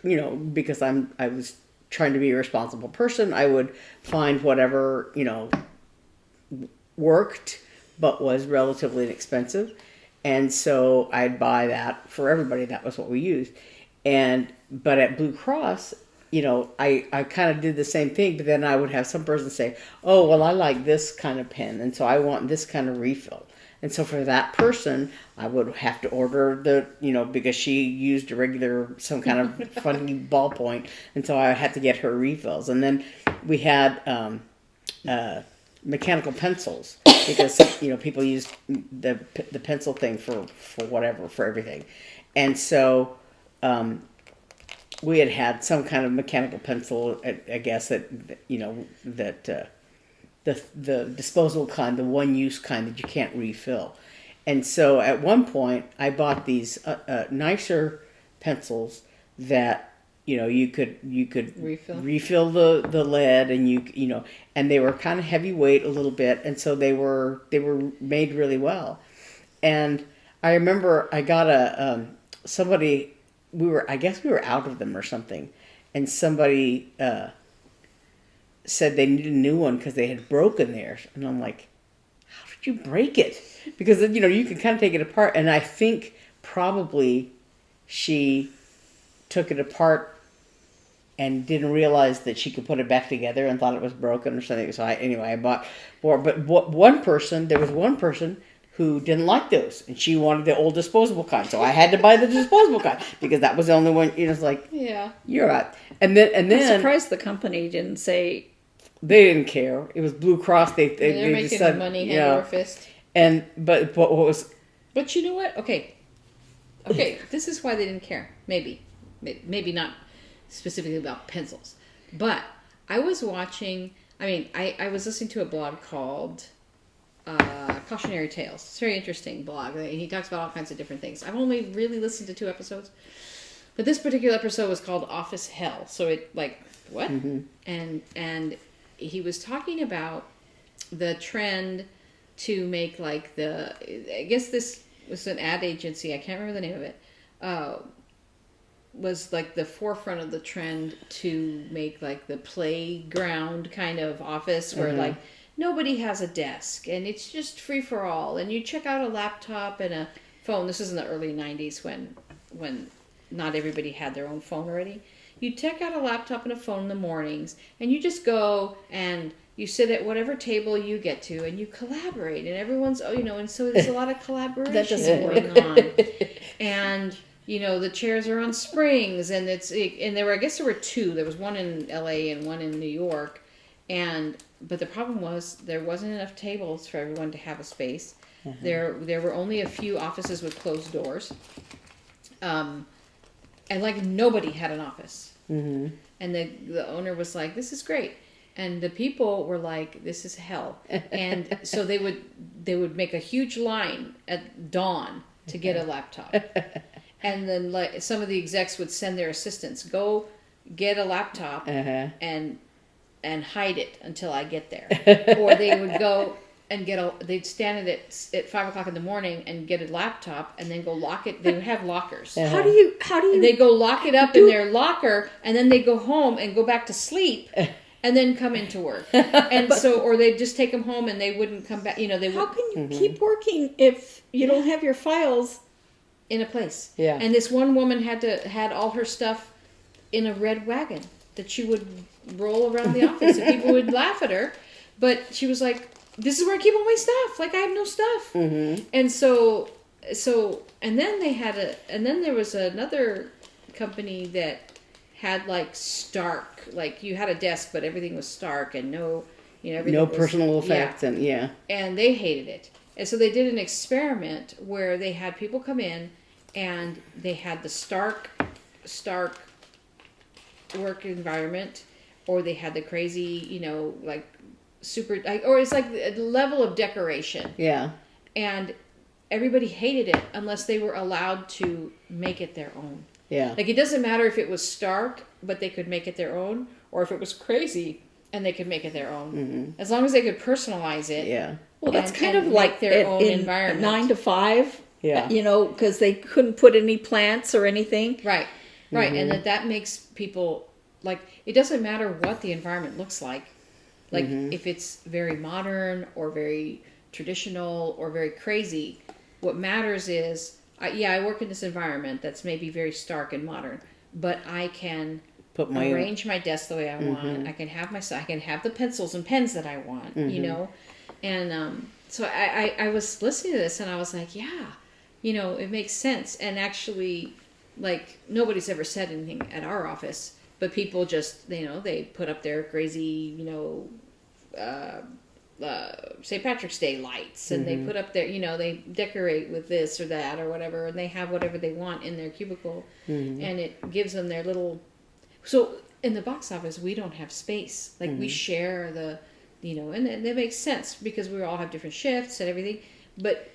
you know, because I was trying to be a responsible person, I would find whatever, you know, worked, but was relatively inexpensive. And so I'd buy that for everybody. That was what we used. But at Blue Cross, you know, I kind of did the same thing, but then I would have some person say, oh, well, I like this kind of pen, and so I want this kind of refill. And so for that person, I would have to order the, you know, because she used some kind of funny ballpoint. And so I had to get her refills. And then we had mechanical pencils, because, you know, people use the pencil thing for whatever, for everything. And so we had some kind of mechanical pencil, I guess, that, you know, that... The disposable kind, the one-use kind that you can't refill. And so at one point, I bought these nicer pencils that, you know, you could refill the lead, and you know, and they were kind of heavyweight a little bit, and so they were made really well. And I remember I got I guess we were out of them or something, and somebody said they needed a new one because they had broken theirs. And I'm like, how did you break it? Because, you know, you can kind of take it apart. And I think probably she took it apart and didn't realize that she could put it back together and thought it was broken or something. So I bought more. But there was one person who didn't like those, and she wanted the old disposable kind. So I had to buy the disposable kind, because that was the only one, you know, it's like, yeah, you're right. And then I'm surprised the company didn't say. They didn't care. It was Blue Cross. They're making decided, money hand over fist. And but what was? But you know what? Okay. This is why they didn't care. Maybe not specifically about pencils, but I was watching. I mean, I was listening to a blog called Cautionary Tales. It's a very interesting blog. He talks about all kinds of different things. I've only really listened to 2 episodes, but this particular episode was called Office Hell. So it, like, what? Mm-hmm. And he was talking about the trend to make, like, I guess this was an ad agency, I can't remember the name of it, was like the forefront of the trend to make, like, the playground kind of office where, like, nobody has a desk and it's just free for all, and you check out a laptop and a phone. This is in the early 90s when not everybody had their own phone already. You check out a laptop and a phone in the mornings, and you just go and you sit at whatever table you get to, and you collaborate, and everyone's, you know, and so there's a lot of collaboration going on. And, you know, the chairs are on springs, and I guess there were 2. There was one in LA and one in New York, But the problem was there wasn't enough tables for everyone to have a space. There were only a few offices with closed doors. And like nobody had an office. And the owner was like, "This is great." And the people were like, "This is hell." And so they would make a huge line at dawn to get a laptop. And then like some of the execs would send their assistants, "Go get a laptop and hide it until I get there." Or they would go and they'd stand at 5 o'clock in the morning and get a laptop and then go lock it. They would have lockers. How do you? And they go lock it up in their locker, and then they go home and go back to sleep. And then come into work, and or they'd just take them home, and they wouldn't come back. They would. How can you keep working if you don't have your files in a place? Yeah. And this one woman had all her stuff in a red wagon that she would roll around the office, and people would laugh at her. But she was like, "This is where I keep all my stuff. Like I have no stuff." And and then there was another company that had like stark, like you had a desk, but everything was stark and everything No was, personal effects, and and they hated it. And so they did an experiment where they had people come in and they had the stark work environment, or they had the crazy, like super, or it's like a level of decoration. Yeah. And everybody hated it unless they were allowed to make it their own. Yeah. Like it doesn't matter if it was stark, but they could make it their own, or if it was crazy and they could make it their own. As long as they could personalize it. Yeah. Well, that's kind of like their own environment. 9 to 5. Yeah. Because they couldn't put any plants or anything. Right. And that makes people, like, it doesn't matter what the environment looks like. Like, if it's very modern or very traditional or very crazy, what matters is, I work in this environment that's maybe very stark and modern, but I can arrange my desk the way I want. I can have I can have the pencils and pens that I want, And so I was listening to this and I was like, yeah, it makes sense. And actually, like, nobody's ever said anything at our office, but people just, they put up their crazy, St. Patrick's Day lights, and they put up their, they decorate with this or that or whatever, and they have whatever they want in their cubicle, and it gives them their little. So in the box office, we don't have space. Like we share the, and that makes sense because we all have different shifts and everything. But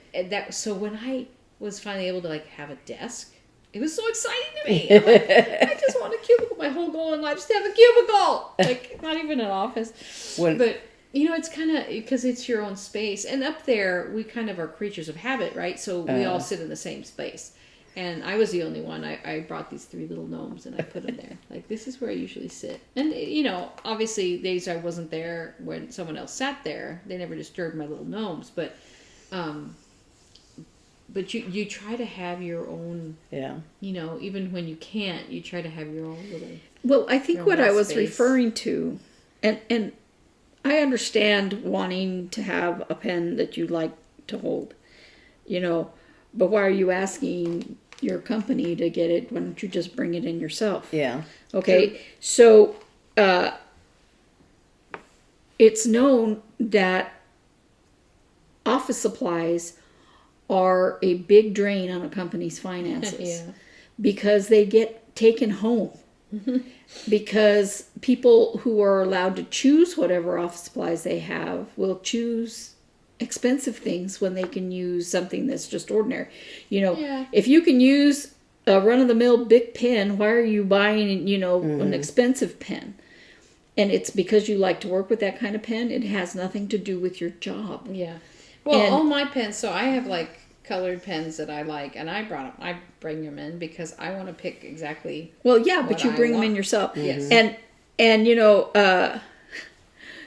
so when I was finally able to like have a desk, it was so exciting to me. I'm like, I just want a cubicle. My whole goal in life is to have a cubicle, like not even an office, but. It's kind of because it's your own space. And up there, we kind of are creatures of habit, right? So we all sit in the same space. And I was the only one. I brought these 3 little gnomes and I put them there. Like, this is where I usually sit. And, obviously, days I wasn't there when someone else sat there. They never disturbed my little gnomes. But you try to have your own, even when you can't, you try to have your own little. Well, I think what I was referring to, and I understand wanting to have a pen that you like to hold, but why are you asking your company to get it? Why don't you just bring it in yourself? Yeah. Okay. So, it's known that office supplies are a big drain on a company's finances because they get taken home. Because people who are allowed to choose whatever office supplies they have will choose expensive things when they can use something that's just ordinary. If you can use a run-of-the-mill Bic pen, why are you buying, an expensive pen? And it's because you like to work with that kind of pen. It has nothing to do with your job. Yeah. Well, all my pens, so I have like colored pens that I like, and I bring them in because I want to pick exactly. Well, yeah, but you bring them in yourself. Yes. And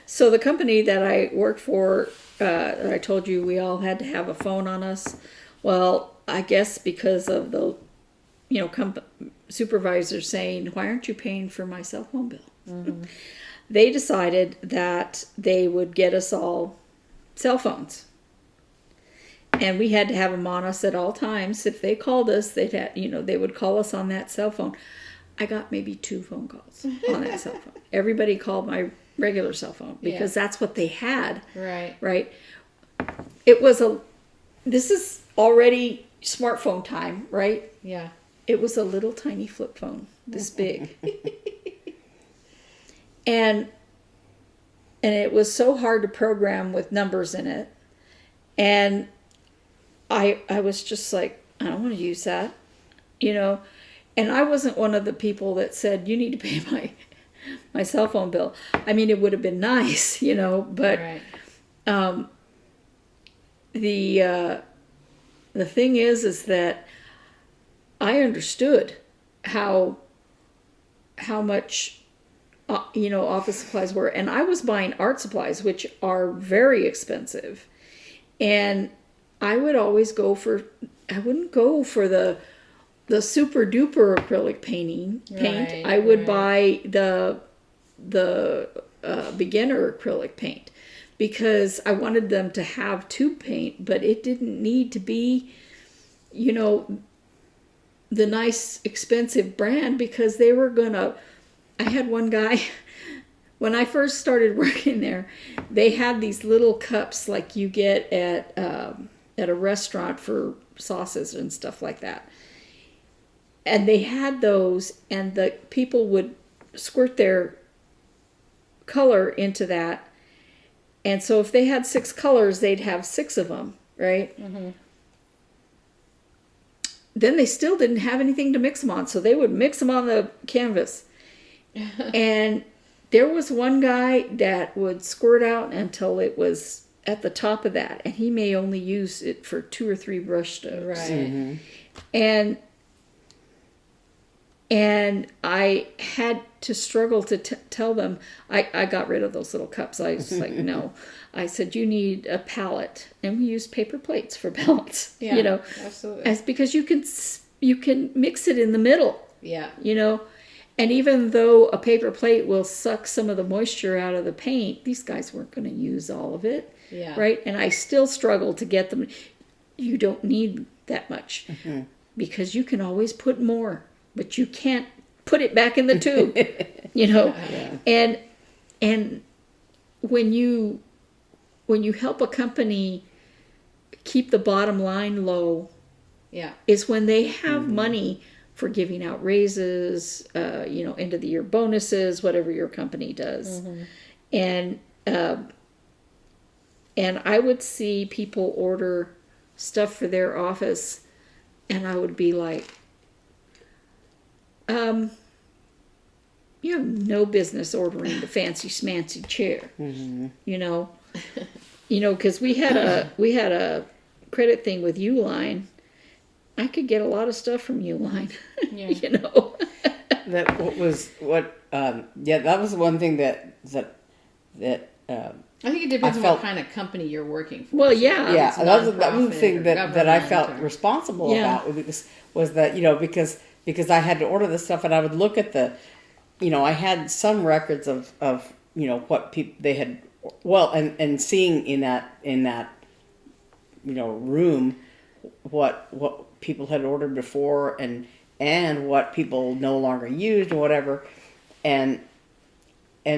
so the company that I worked for, I told you we all had to have a phone on us. Well, I guess because of the, supervisor saying, "Why aren't you paying for my cell phone bill?" They decided that they would get us all cell phones. And we had to have them on us at all times. If they called us, they would call us on that cell phone. I got maybe 2 phone calls on that cell phone. Everybody called regular cell phone because that's what they had. Right. Right. It was this is already smartphone time, right? Yeah. It was a little tiny flip phone, this big. and it was so hard to program with numbers in it. And I was just like, I don't want to use that, you know. And I wasn't one of the people that said, you need to pay my cell phone bill. I mean, it would have been nice, you know, but Right. the thing is that I understood how much you know, office supplies were, and I was buying art supplies, which are very expensive, and I would always I wouldn't go for the super duper acrylic paint. Right, I would right. buy the beginner acrylic paint because I wanted them to have tube paint, but it didn't need to be, you know, the nice expensive brand because they were gonna. I had one guy when I first started working there. They had these little cups like you get at a restaurant for sauces and stuff like that, and they had those, and the people would squirt their color into that, and so if they had 6 colors, they'd have 6 of them, right? Mm-hmm. Then they still didn't have anything to mix them on, so they would mix them on the canvas. And there was one guy that would squirt out until it was at the top of that, and he may only use it for 2 or 3 brush strokes. Right. Mm-hmm. And I had to struggle to tell them. I got rid of those little cups. I was like, no. I said, you need a palette, and we used paper plates for palettes. Yeah, you know, absolutely. as because you can mix it in the middle. Yeah. You know. And even though a paper plate will suck some of the moisture out of the paint, these guys weren't going to use all of it. Yeah. Right? And I still struggle to get them. You don't need that much because you can always put more, but you can't put it back in the tube, you know? Yeah. And when you help a company keep the bottom line low, Yeah. is when they have money for giving out raises, you know, end of the year bonuses, whatever your company does. And I would see people order stuff for their office, and I would be like, you have no business ordering the fancy schmancy chair, you know, because we had a credit thing with Uline. I could get a lot of stuff from Uline, you know. That was one thing that I think it depends on felt- what kind of company you're working for. Well, yeah. It's that was the nonprofit thing or that I felt government or- responsible Yeah. about was that, you know, because I had to order this stuff, and I would look at I had some records of you know what people they had, and seeing in that you know room what people had ordered before and what people no longer used or whatever, and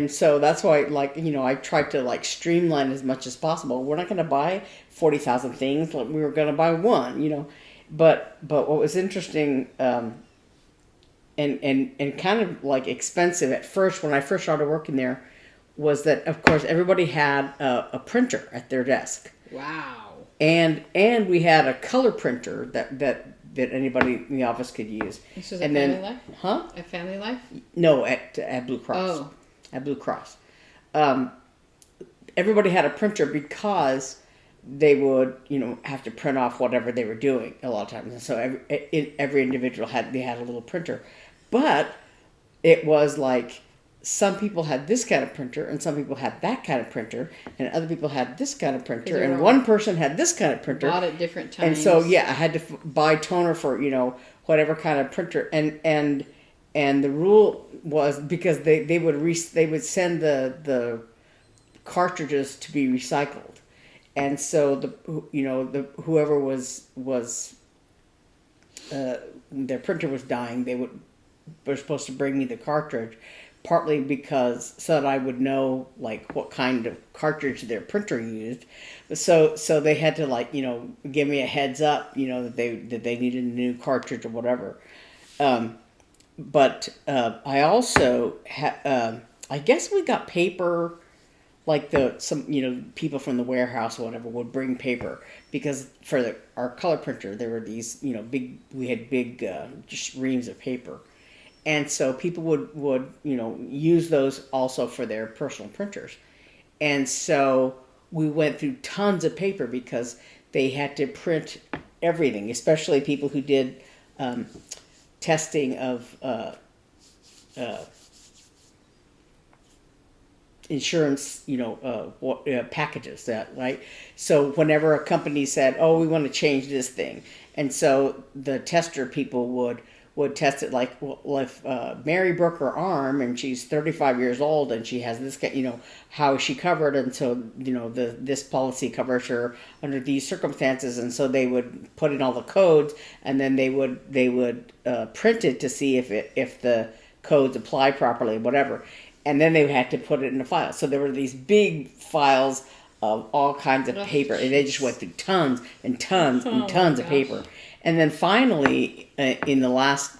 so that's why, like, you know, I tried to like streamline as much as possible. We're not going to buy 40,000 things. We were going to buy one, you know, but what was interesting and kind of like expensive at first when I first started working there was that, of course, everybody had a printer at their desk. Wow. And we had a color printer that anybody in the office could use. This was and at then, Family Life? Huh? At Family Life? No, at Blue Cross. Oh. At Blue Cross. Everybody had a printer because they would, you know, have to print off whatever they were doing a lot of times. And so every individual had a little printer. But it was like some people had this kind of printer and some people had that kind of printer and other people had this kind of printer and one person had this kind of printer. Bought at different times. And so, yeah, I had to buy toner for, you know, whatever kind of printer. And the rule was because they would send the cartridges to be recycled. And so whoever was their printer was dying, were supposed to bring me the cartridge, partly because so that I would know like what kind of cartridge their printer used. So they had to like, give me a heads up, that they needed a new cartridge or whatever. But I also I guess we got paper, like some people from the warehouse or whatever would bring paper, because for our color printer there were these we had big just reams of paper, and so people would use those also for their personal printers, and so we went through tons of paper because they had to print everything, especially people who did testing of insurance, packages, that right. So whenever a company said, "Oh, we want to change this thing," and so the tester people would test it, like, well, if Mary broke her arm and she's 35 years old and she has this, how is she covered? And so this policy covers her under these circumstances, and so they would put in all the codes, and then they would print it to see if the codes apply properly, whatever. And then they had to put it in a file. So there were these big files of all kinds of paper, and they just went through tons and tons and tons of paper. And then finally, in the last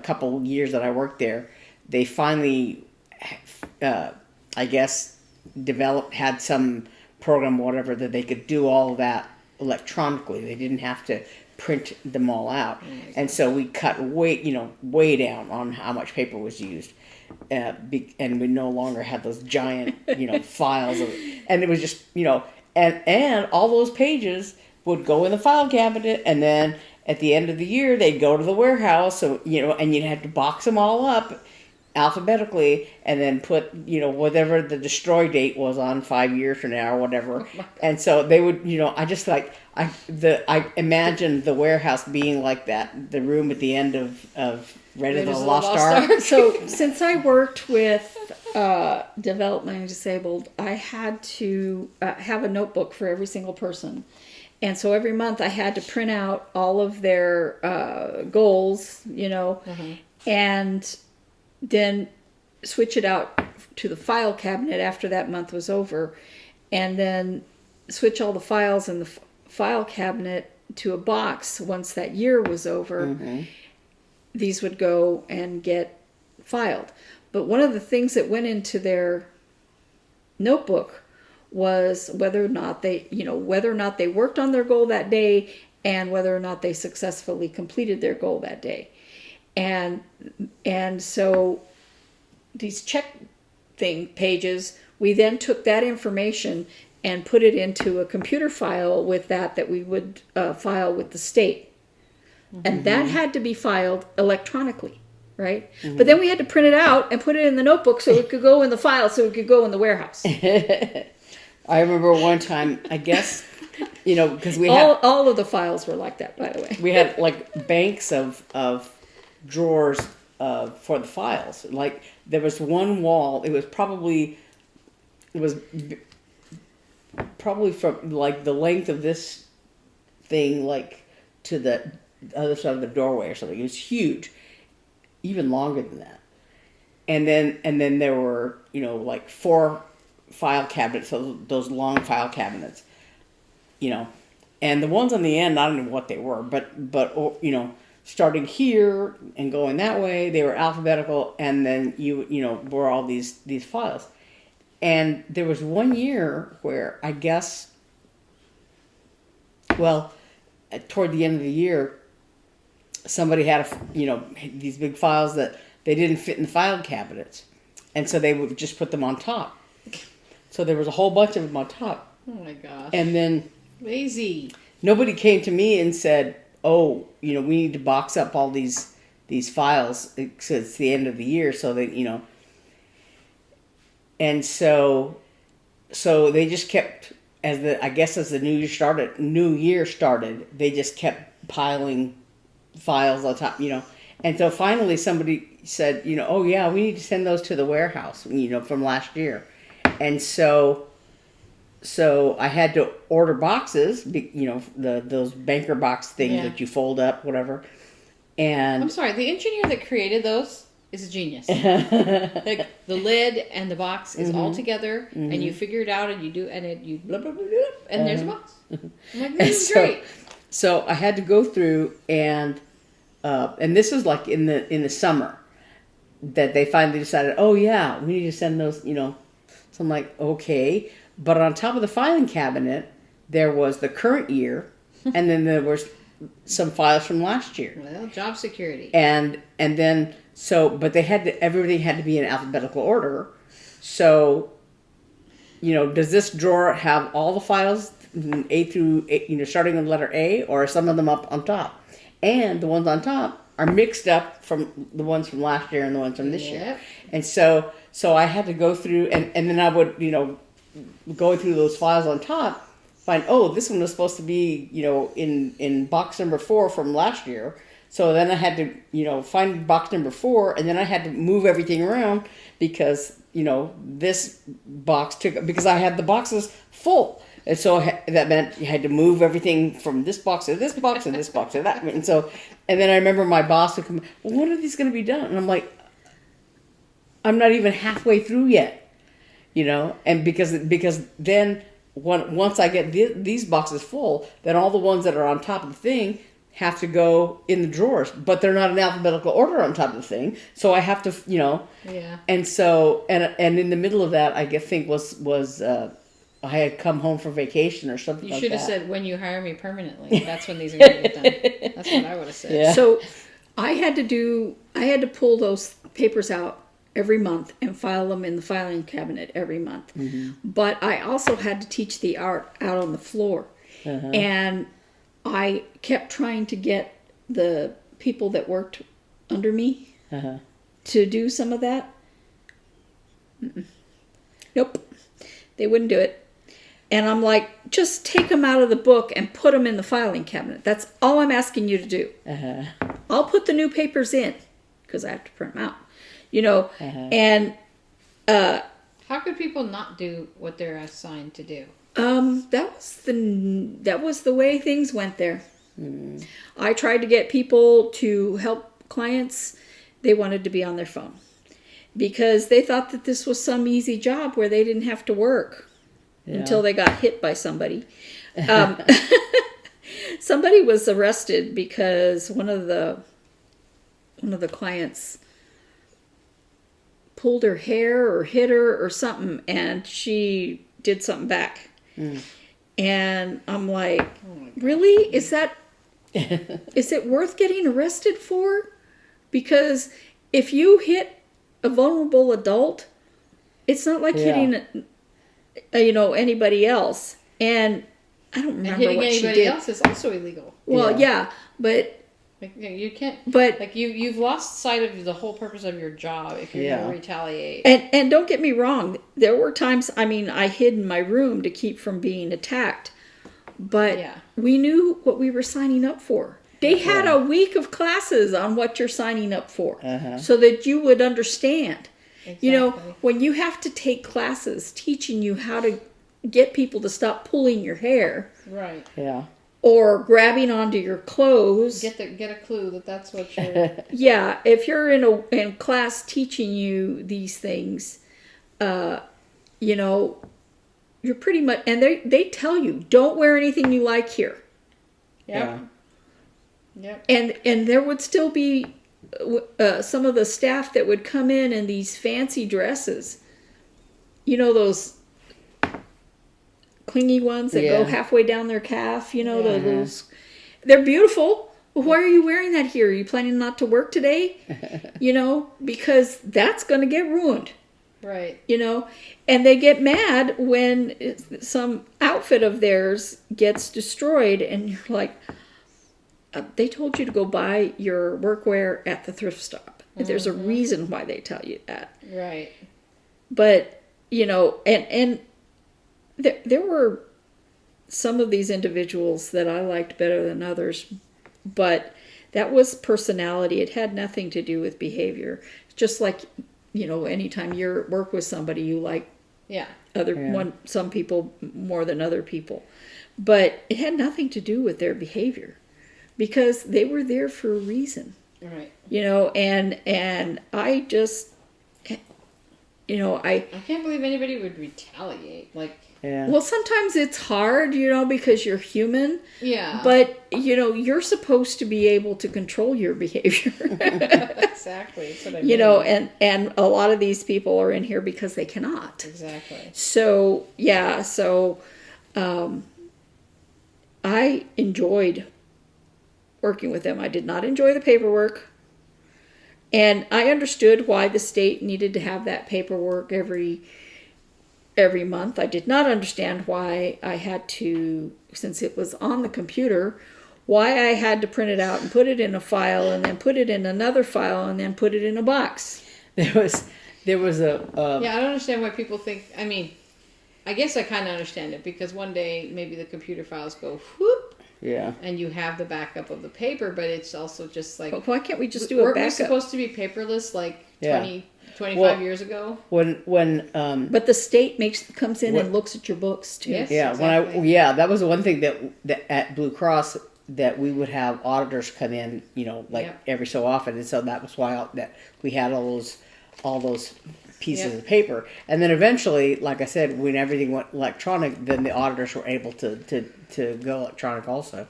couple years that I worked there, they finally, I guess, had some program, whatever, that they could do all of that electronically. They didn't have to print them all out. And so we cut way down on how much paper was used. And we no longer had those giant, files and it was just, and all those pages would go in the file cabinet, and then at the end of the year they'd go to the warehouse. So, and you'd have to box them all up alphabetically, and then put, whatever the destroy date was on 5 years from now or whatever. And so they would, I imagined the warehouse being like that, the room at the end of Raiders of the Lost Ark. So since I worked with developmentally disabled, I had to have a notebook for every single person. And so every month I had to print out all of their goals, and then switch it out to the file cabinet after that month was over, and then switch all the files in the file cabinet to a box once that year was over. Mm-hmm. These would go and get filed. But one of the things that went into their notebook was whether or not they worked on their goal that day, and whether or not they successfully completed their goal that day. And so these check pages, we then took that information and put it into a computer file with that we would file with the state. Mm-hmm. And that had to be filed electronically, right? Mm-hmm. But then we had to print it out and put it in the notebook so it could go in the file, so it could go in the warehouse. I remember one time, I guess, because we had... All of the files were like that, by the way. We had, like, banks of drawers for the files. Like, there was one wall, it was probably from, like, the length of this thing, like, to the other side of the doorway or something. It was huge, even longer than that. And then there were, like 4 file cabinets, those long file cabinets, and the ones on the end, I don't know what they were, but starting here and going that way, they were alphabetical, and then were all these files. And there was one year where I guess, toward the end of the year, somebody had these big files that they didn't fit in the file cabinets, and so they would just put them on top. So there was a whole bunch of them on top. Oh my gosh! And then lazy. Nobody came to me and said, "Oh, we need to box up all these files because it's the end of the year." So that and so they just kept, as the new year started, they just kept piling files on top, and so finally somebody said, "Oh yeah, we need to send those to the warehouse, from last year," and so I had to order boxes, those banker box things that you fold up, whatever. And I'm sorry, the engineer that created those is a genius. Like the lid and the box is all together, and you figure it out, and you do, and you blah blah blah, blah and there's a box. I'm like, this is great. So I had to go through and this was like in the summer that they finally decided, oh yeah, we need to send those, you know. So I'm like, okay, but on top of the filing cabinet there was the current year, and then there was some files from last year. Well, job security. And then but everything had to be in alphabetical order. So, you know, does this drawer have all the files A through A, you know, starting with letter A, or are some of them up on top? And the ones on top are mixed up from the ones from last year and the ones from this year. And so I had to go through and then I would, you know, go through those files on top, find, oh, this one was supposed to be, you know, in box number 4 from last year. So then I had to, you know, find box number 4, and then I had to move everything around because, you know, this box because I had the boxes full. And so that meant you had to move everything from this box to this box and this box to that. And then I remember my boss would come, well, when are these going to be done? And I'm like, I'm not even halfway through yet, you know, and because then once I get these boxes full, then all the ones that are on top of the thing have to go in the drawers, but they're not in alphabetical order on top of the thing. So I have to, you know, and so, and in the middle of that, I think was I had come home for vacation or something like that. You should have said, when you hire me permanently, that's when these are going to get done. That's what I would have said. Yeah. So I had to pull those papers out every month and file them in the filing cabinet every month. But I also had to teach the art out on the floor. And I kept trying to get the people that worked under me to do some of that. Nope. They wouldn't do it. And I'm like, just take them out of the book and put them in the filing cabinet. That's all I'm asking you to do. I'll put the new papers in because I have to print them out. You know, and how could people not do what they're assigned to do? that was the way things went there. I tried to get people to help clients. They wanted to be on their phone because they thought that this was some easy job where they didn't have to work until they got hit by somebody. Somebody was arrested because one of the clients pulled her hair or hit her or something, and she did something back. And I'm like, really? Is it worth getting arrested for? Because if you hit a vulnerable adult, it's not like hitting anybody else. And I don't remember hitting what she did. anybody else is also illegal. Well, but like, you can't. But like you've lost sight of the whole purpose of your job if you're going to retaliate. And don't get me wrong, there were times. I mean, I hid in my room to keep from being attacked, but we knew what we were signing up for. They had a week of classes on what you're signing up for, so that you would understand. Exactly. You know, when you have to take classes teaching you how to get people to stop pulling your hair, right? Yeah. Or grabbing onto your clothes. Get a clue that that's what you're... Yeah, if you're in class teaching you these things, you know, you're pretty much... And they tell you, don't wear anything you like here. Yep. And there would still be some of the staff that would come in these fancy dresses. You know, those clingy ones that go halfway down their calf, you know, those, they're beautiful. Why are you wearing that here? Are you planning not to work today? You know, because that's going to get ruined. Right. You know, and they get mad when some outfit of theirs gets destroyed and you're like, they told you to go buy your workwear at the thrift stop. There's a reason why they tell you that. Right. But, you know, and there were some of these individuals that I liked better than others, but that was personality. It had nothing to do with behavior. Just like, you know, anytime you work with somebody, you like some people more than other people. But it had nothing to do with their behavior because they were there for a reason. Right. And I just, I can't believe anybody would retaliate. Like, Yeah. well, sometimes it's hard, because you're human. yeah. But, you're supposed to be able to control your behavior. Exactly. That's what I mean. And a lot of these people are in here because they cannot. Exactly. So, yeah, I enjoyed working with them. I did not enjoy the paperwork. And I understood why the state needed to have that paperwork every month. I did not understand why I had to, since it was on the computer, why I had to print it out and put it in a file and then put it in another file and then put it in a box. There was a yeah, I don't understand why people think. I mean, I guess I kind of understand it because one day maybe the computer files go whoop. Yeah. And you have the backup of the paper, but it's also just like... But why can't we just do a backup? backup? Weren't we supposed to be paperless like 25 years ago? When But the state comes in and looks at your books too. Yes, yeah, exactly. that was the one thing that at Blue Cross that we would have auditors come in, every so often, and so that was why that we had all those pieces of paper. And then eventually, like I said, when everything went electronic, then the auditors were able to go electronic also.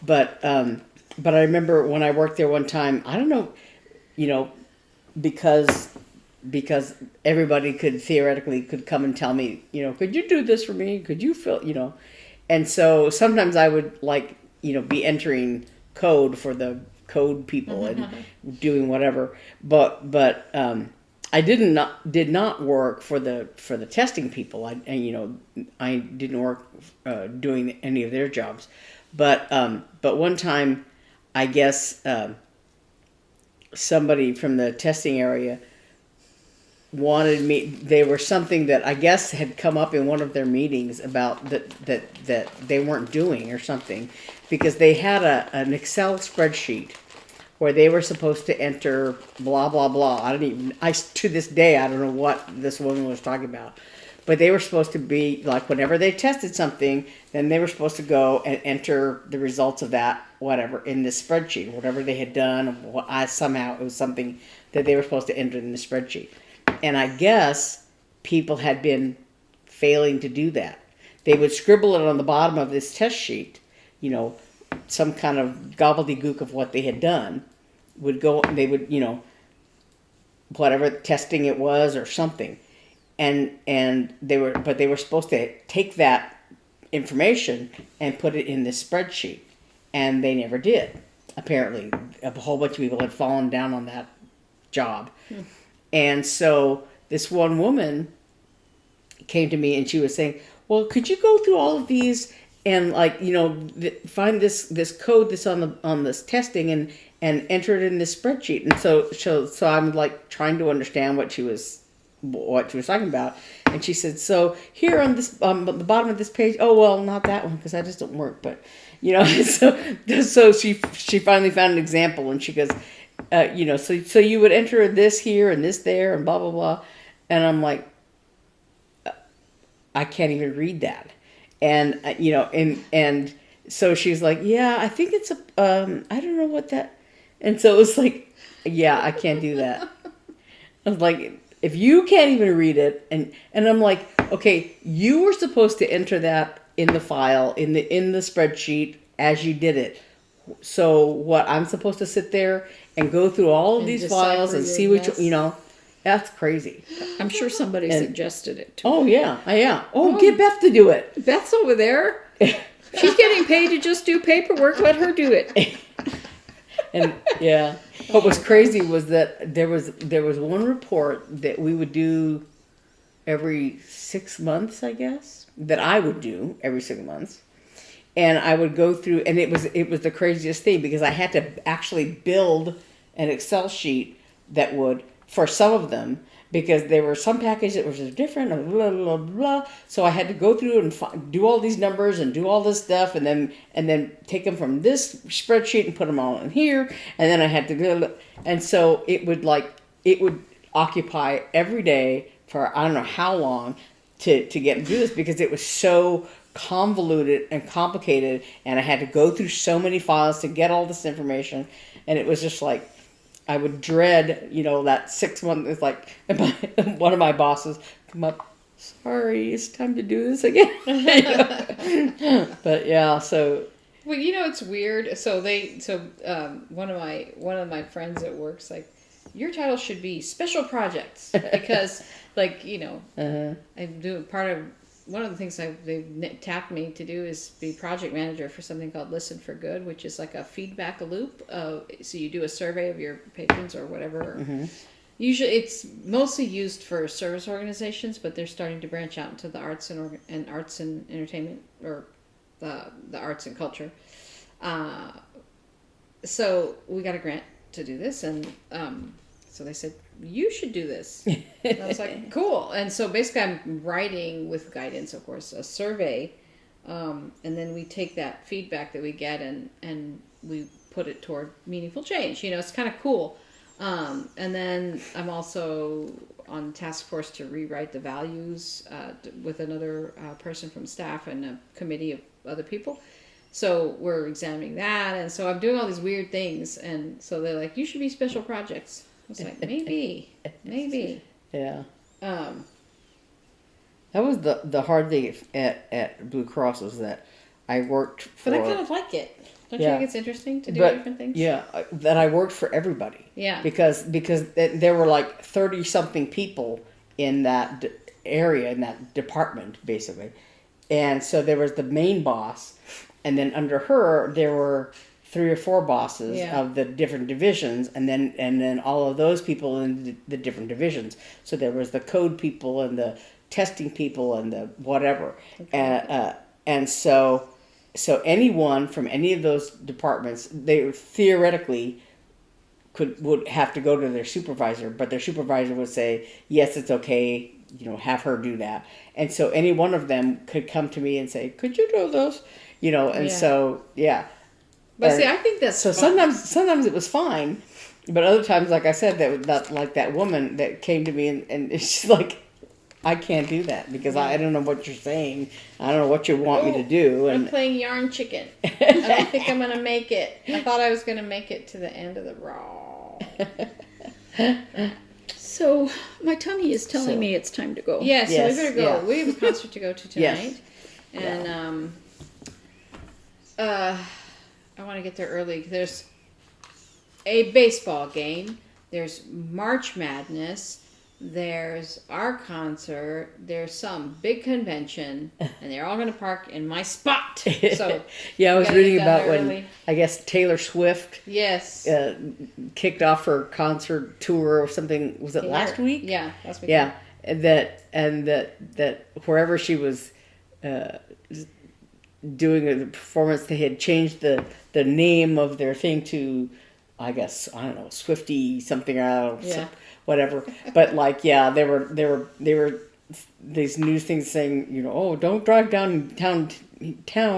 But I remember when I worked there one time, I don't know, because everybody could come and tell me, could you do this for me? Could you fill, and so sometimes I would be entering code for the code people and doing whatever, but I did not work for the testing people. I didn't work doing any of their jobs, but one time, I guess somebody from the testing area wanted me. There was something that I guess had come up in one of their meetings about that they weren't doing or something, because they had an Excel spreadsheet where they were supposed to enter blah, blah, blah. To this day, I don't know what this woman was talking about. But they were supposed to be, whenever they tested something, then they were supposed to go and enter the results of that, whatever, in this spreadsheet. Whatever they had done, somehow it was something that they were supposed to enter in the spreadsheet. And I guess people had been failing to do that. They would scribble it on the bottom of this test sheet, some kind of gobbledygook of what they had done, they would, whatever testing it was or something. And they were supposed to take that information and put it in this spreadsheet. And they never did. Apparently, a whole bunch of people had fallen down on that job. And so this one woman came to me and she was saying, well, could you go through all of these and find this code that's on this testing and enter it in this spreadsheet? And so I'm trying to understand what she was talking about. And she said, so here on this the bottom of this page, oh well, not that one because that just don't work. But so she finally found an example, and she goes, so you would enter this here and this there and blah blah blah, and I'm like, I can't even read that. And and so she's like, yeah, I think it's I don't know what that. And so it was like, yeah, I can't do that. I was like, if you can't even read it, and I'm like, okay, you were supposed to enter that in the file in the spreadsheet as you did it. So what, I'm supposed to sit there and go through all of these files and see which that's crazy. I'm sure somebody suggested it to her. Yeah. Oh, get Beth to do it. Beth's over there. She's getting paid to just do paperwork. Let her do it. And yeah, what was crazy was that there was one report that we would do every 6 months, I guess, that I would do every 6 months. And I would go through, and it was the craziest thing because I had to actually build an Excel sheet that would, for some of them, because there were some packages that were just different, and blah, blah, blah. So I had to go through and do all these numbers and do all this stuff, and then take them from this spreadsheet and put them all in here, and then I had to, and so it would occupy every day for I don't know how long to get through this because it was so convoluted and complicated, and I had to go through so many files to get all this information, and it was just like, I would dread, that 6 month. It's like one of my bosses come up. Sorry, it's time to do this again. But yeah, so. Well, it's weird. So one of my friends at work's like, your title should be special projects because I'm doing part of. One of the things they've tapped me to do is be project manager for something called Listen for Good, which is like a feedback loop. So you do a survey of your patrons or whatever. Mm-hmm. Usually it's mostly used for service organizations, but they're starting to branch out into the arts and arts and entertainment, or the arts and culture. So we got a grant to do this, and so they said, you should do this. And I was like, cool. And so basically I'm writing, with guidance, of course, a survey. And then we take that feedback that we get and we put it toward meaningful change. It's kind of cool. And then I'm also on task force to rewrite the values with another person from staff and a committee of other people. So we're examining that. And so I'm doing all these weird things. And so they're like, you should be special projects. I was like, maybe. Yeah. That was the hard thing at Blue Cross, was that I worked for. But I kind of like it. Don't you think it's interesting to do different things? Yeah, that I worked for everybody. Yeah. Because there were like 30-something people in that area, in that department, basically. And so there was the main boss, and then under her there were 3 or 4 bosses of the different divisions, and then all of those people in the different divisions. So there was the code people and the testing people and the whatever. Okay. And so anyone from any of those departments, they theoretically would have to go to their supervisor, but their supervisor would say, yes, it's okay, have her do that. And so any one of them could come to me and say, could you do those? So, yeah. But see, I think that's so fun. Sometimes it was fine, but other times, like I said, that like that woman that came to me and she's like, I can't do that because I don't know what you're saying. I don't know what you want me to do. And I'm playing yarn chicken. I don't think I'm gonna make it. I thought I was gonna make it to the end of the raw. So my tummy is telling me it's time to go. Yeah, so we better go. Yeah. We have a concert to go to tonight, and I want to get there early. There's a baseball game. There's March Madness. There's our concert. There's some big convention, and they're all going to park in my spot. So yeah, I was reading about when I guess Taylor Swift kicked off her concert tour or something. Was it last week? Yeah, last week. Yeah, and that wherever she was doing a performance, they had changed the name of their thing to, I guess, I don't know, Swifty something or whatever. But there were these news things saying, oh, don't drive downtown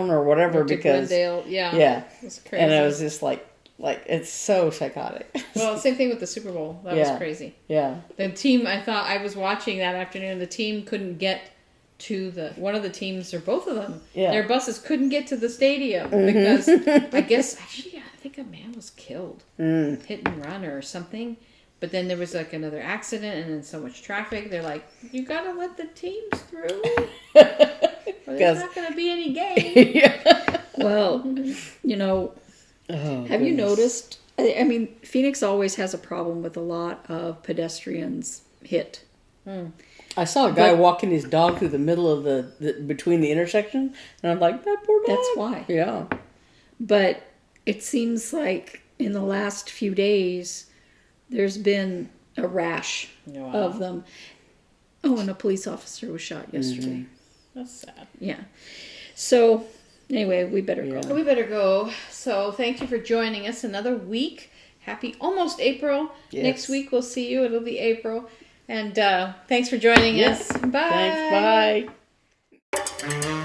or whatever because Glendale. It's crazy. And I was just like it's so psychotic. Well, same thing with the Super Bowl. That was crazy. Yeah. The team, I was watching that afternoon. The team couldn't get to one of the teams, or both of them. Yeah. Their buses couldn't get to the stadium because I think a man was killed, hit and run or something. But then there was like another accident and then so much traffic. They're like, you gotta let the teams through. Or there's not gonna be any game. Well, have you noticed? I mean, Phoenix always has a problem with a lot of pedestrians hit. I saw a guy walking his dog through the middle of the between the intersection, and I'm like, that poor dog. That's why. Yeah. But it seems like in the last few days, there's been a rash of them. Oh, and a police officer was shot yesterday. That's sad. Yeah. So, anyway, we better go. We better go. So, thank you for joining us another week. Happy almost April. Yes. Next week we'll see you. It'll be April. And thanks for joining us. Bye. Thanks. Bye.